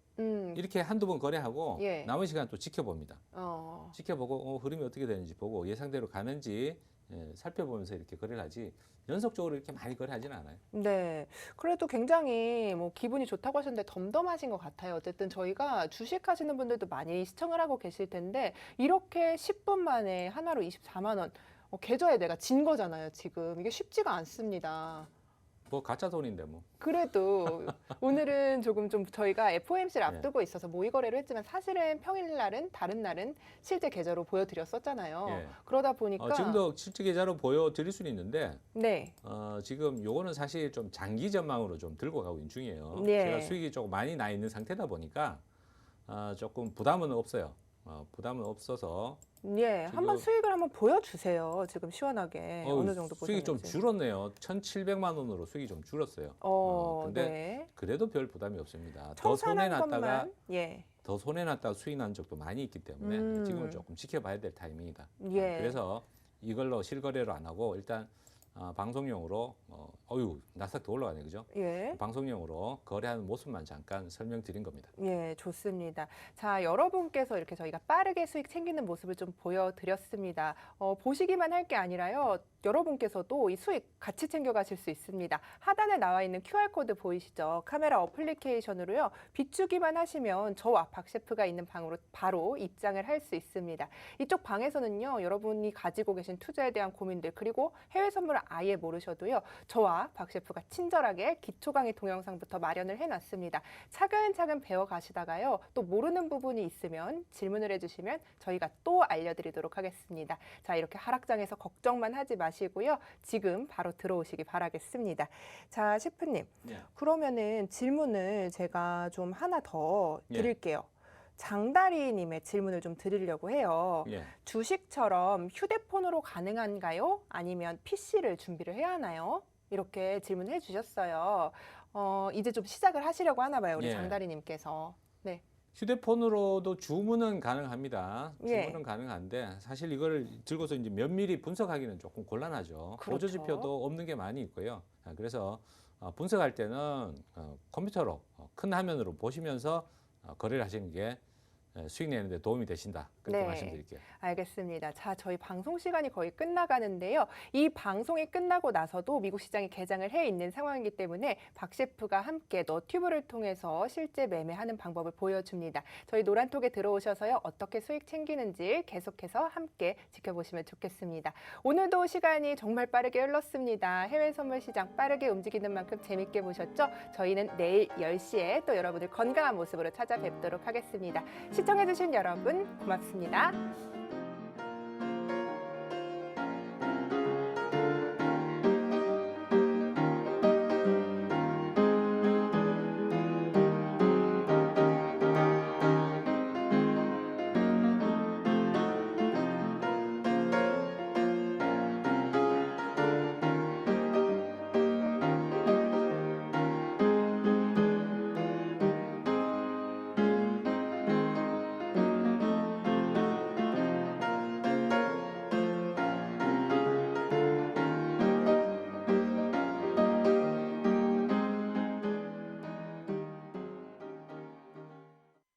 이렇게 한두 번 거래하고 예. 남은 시간 또 지켜봅니다. 어. 지켜보고 흐름이 어떻게 되는지 보고 예상대로 가는지 살펴보면서 이렇게 거래를 하지 연속적으로 이렇게 많이 거래하지는 않아요. 네. 그래도 굉장히 뭐 기분이 좋다고 하셨는데 덤덤하신 것 같아요. 어쨌든 저희가 주식 하시는 분들도 많이 시청을 하고 계실 텐데 이렇게 10분 만에 하나로 24만 원. 계좌에 내가 진 거잖아요, 지금. 이게 쉽지가 않습니다. 뭐 가짜 돈인데 뭐. 그래도 오늘은 조금 좀 저희가 FOMC를 네. 앞두고 있어서 모의 거래를 했지만 사실은 평일날은 다른 날은 실제 계좌로 보여드렸었잖아요. 예. 그러다 보니까 지금도 실제 계좌로 보여드릴 수는 있는데 네. 지금 요거는 사실 좀 장기 전망으로 좀 들고 가고 있는 중이에요. 네. 제가 수익이 조금 많이 나 있는 상태다 보니까 조금 부담은 없어요. 부담은 없어서 예, 지금- 한번 수익을 한번 보여주세요. 지금 시원하게 어느 정도 수익이 보셨는지. 좀 줄었네요. 1,700만 원으로 수익이 좀 줄었어요. 근데 네. 그래도 별 부담이 없습니다. 더 손해 청산한 났다가 것만 예, 더 손해 났다가 수익 난 적도 많이 있기 때문에 음. 지금은 조금 지켜봐야 될 타이밍이다. 예. 그래서 이걸로 실거래를 안 하고 일단 방송용으로 나스닥 더 올라가네 그죠? 예. 방송용으로 거래하는 모습만 잠깐 설명드린 겁니다. 예, 좋습니다. 자, 여러분께서 이렇게 저희가 빠르게 수익 챙기는 모습을 좀 보여드렸습니다. 보시기만 할 게 아니라요. 여러분께서도 이 수익 같이 챙겨가실 수 있습니다. 하단에 나와 있는 QR코드 보이시죠? 카메라 어플리케이션으로요. 비추기만 하시면 저와 박 셰프가 있는 방으로 바로 입장을 할 수 있습니다. 이쪽 방에서는요. 여러분이 가지고 계신 투자에 대한 고민들 그리고 해외 선물을 아예 모르셔도요. 저와 박 셰프가 친절하게 기초 강의 동영상부터 마련을 해놨습니다. 차근차근 배워가시다가요. 또 모르는 부분이 있으면 질문을 해주시면 저희가 또 알려드리도록 하겠습니다. 자, 이렇게 하락장에서 걱정만 하지 마시고요. 지금 바로 들어오시기 바라겠습니다. 자, 셰프님. 예. 그러면은 질문을 제가 좀 하나 더 예. 드릴게요. 장다리님의 질문을 좀 드리려고 해요. 예. 주식처럼 휴대폰으로 가능한가요? 아니면 PC를 준비를 해야 하나요? 이렇게 질문해 주셨어요. 이제 좀 시작을 하시려고 하나 봐요, 우리 예. 장다리님께서. 네. 휴대폰으로도 주문은 가능합니다. 예. 주문은 가능한데 사실 이걸 들고서 이제 면밀히 분석하기는 조금 곤란하죠. 그렇죠. 보조지표도 없는 게 많이 있고요. 그래서 분석할 때는 컴퓨터로 큰 화면으로 보시면서 거래를 하시는 게 수익 내는데 도움이 되신다. 그렇게 네. 말씀드릴게요. 알겠습니다. 자, 저희 방송 시간이 거의 끝나가는데요. 이 방송이 끝나고 나서도 미국 시장이 개장을 해 있는 상황이기 때문에 박 셰프가 함께 너튜브를 통해서 실제 매매하는 방법을 보여줍니다. 저희 노란톡에 들어오셔서요. 어떻게 수익 챙기는지 계속해서 함께 지켜보시면 좋겠습니다. 오늘도 시간이 정말 빠르게 흘렀습니다. 해외 선물 시장 빠르게 움직이는 만큼 재밌게 보셨죠? 저희는 내일 10시에 또 여러분들 건강한 모습으로 찾아뵙도록 하겠습니다. 시청해주신 여러분 고맙습니다.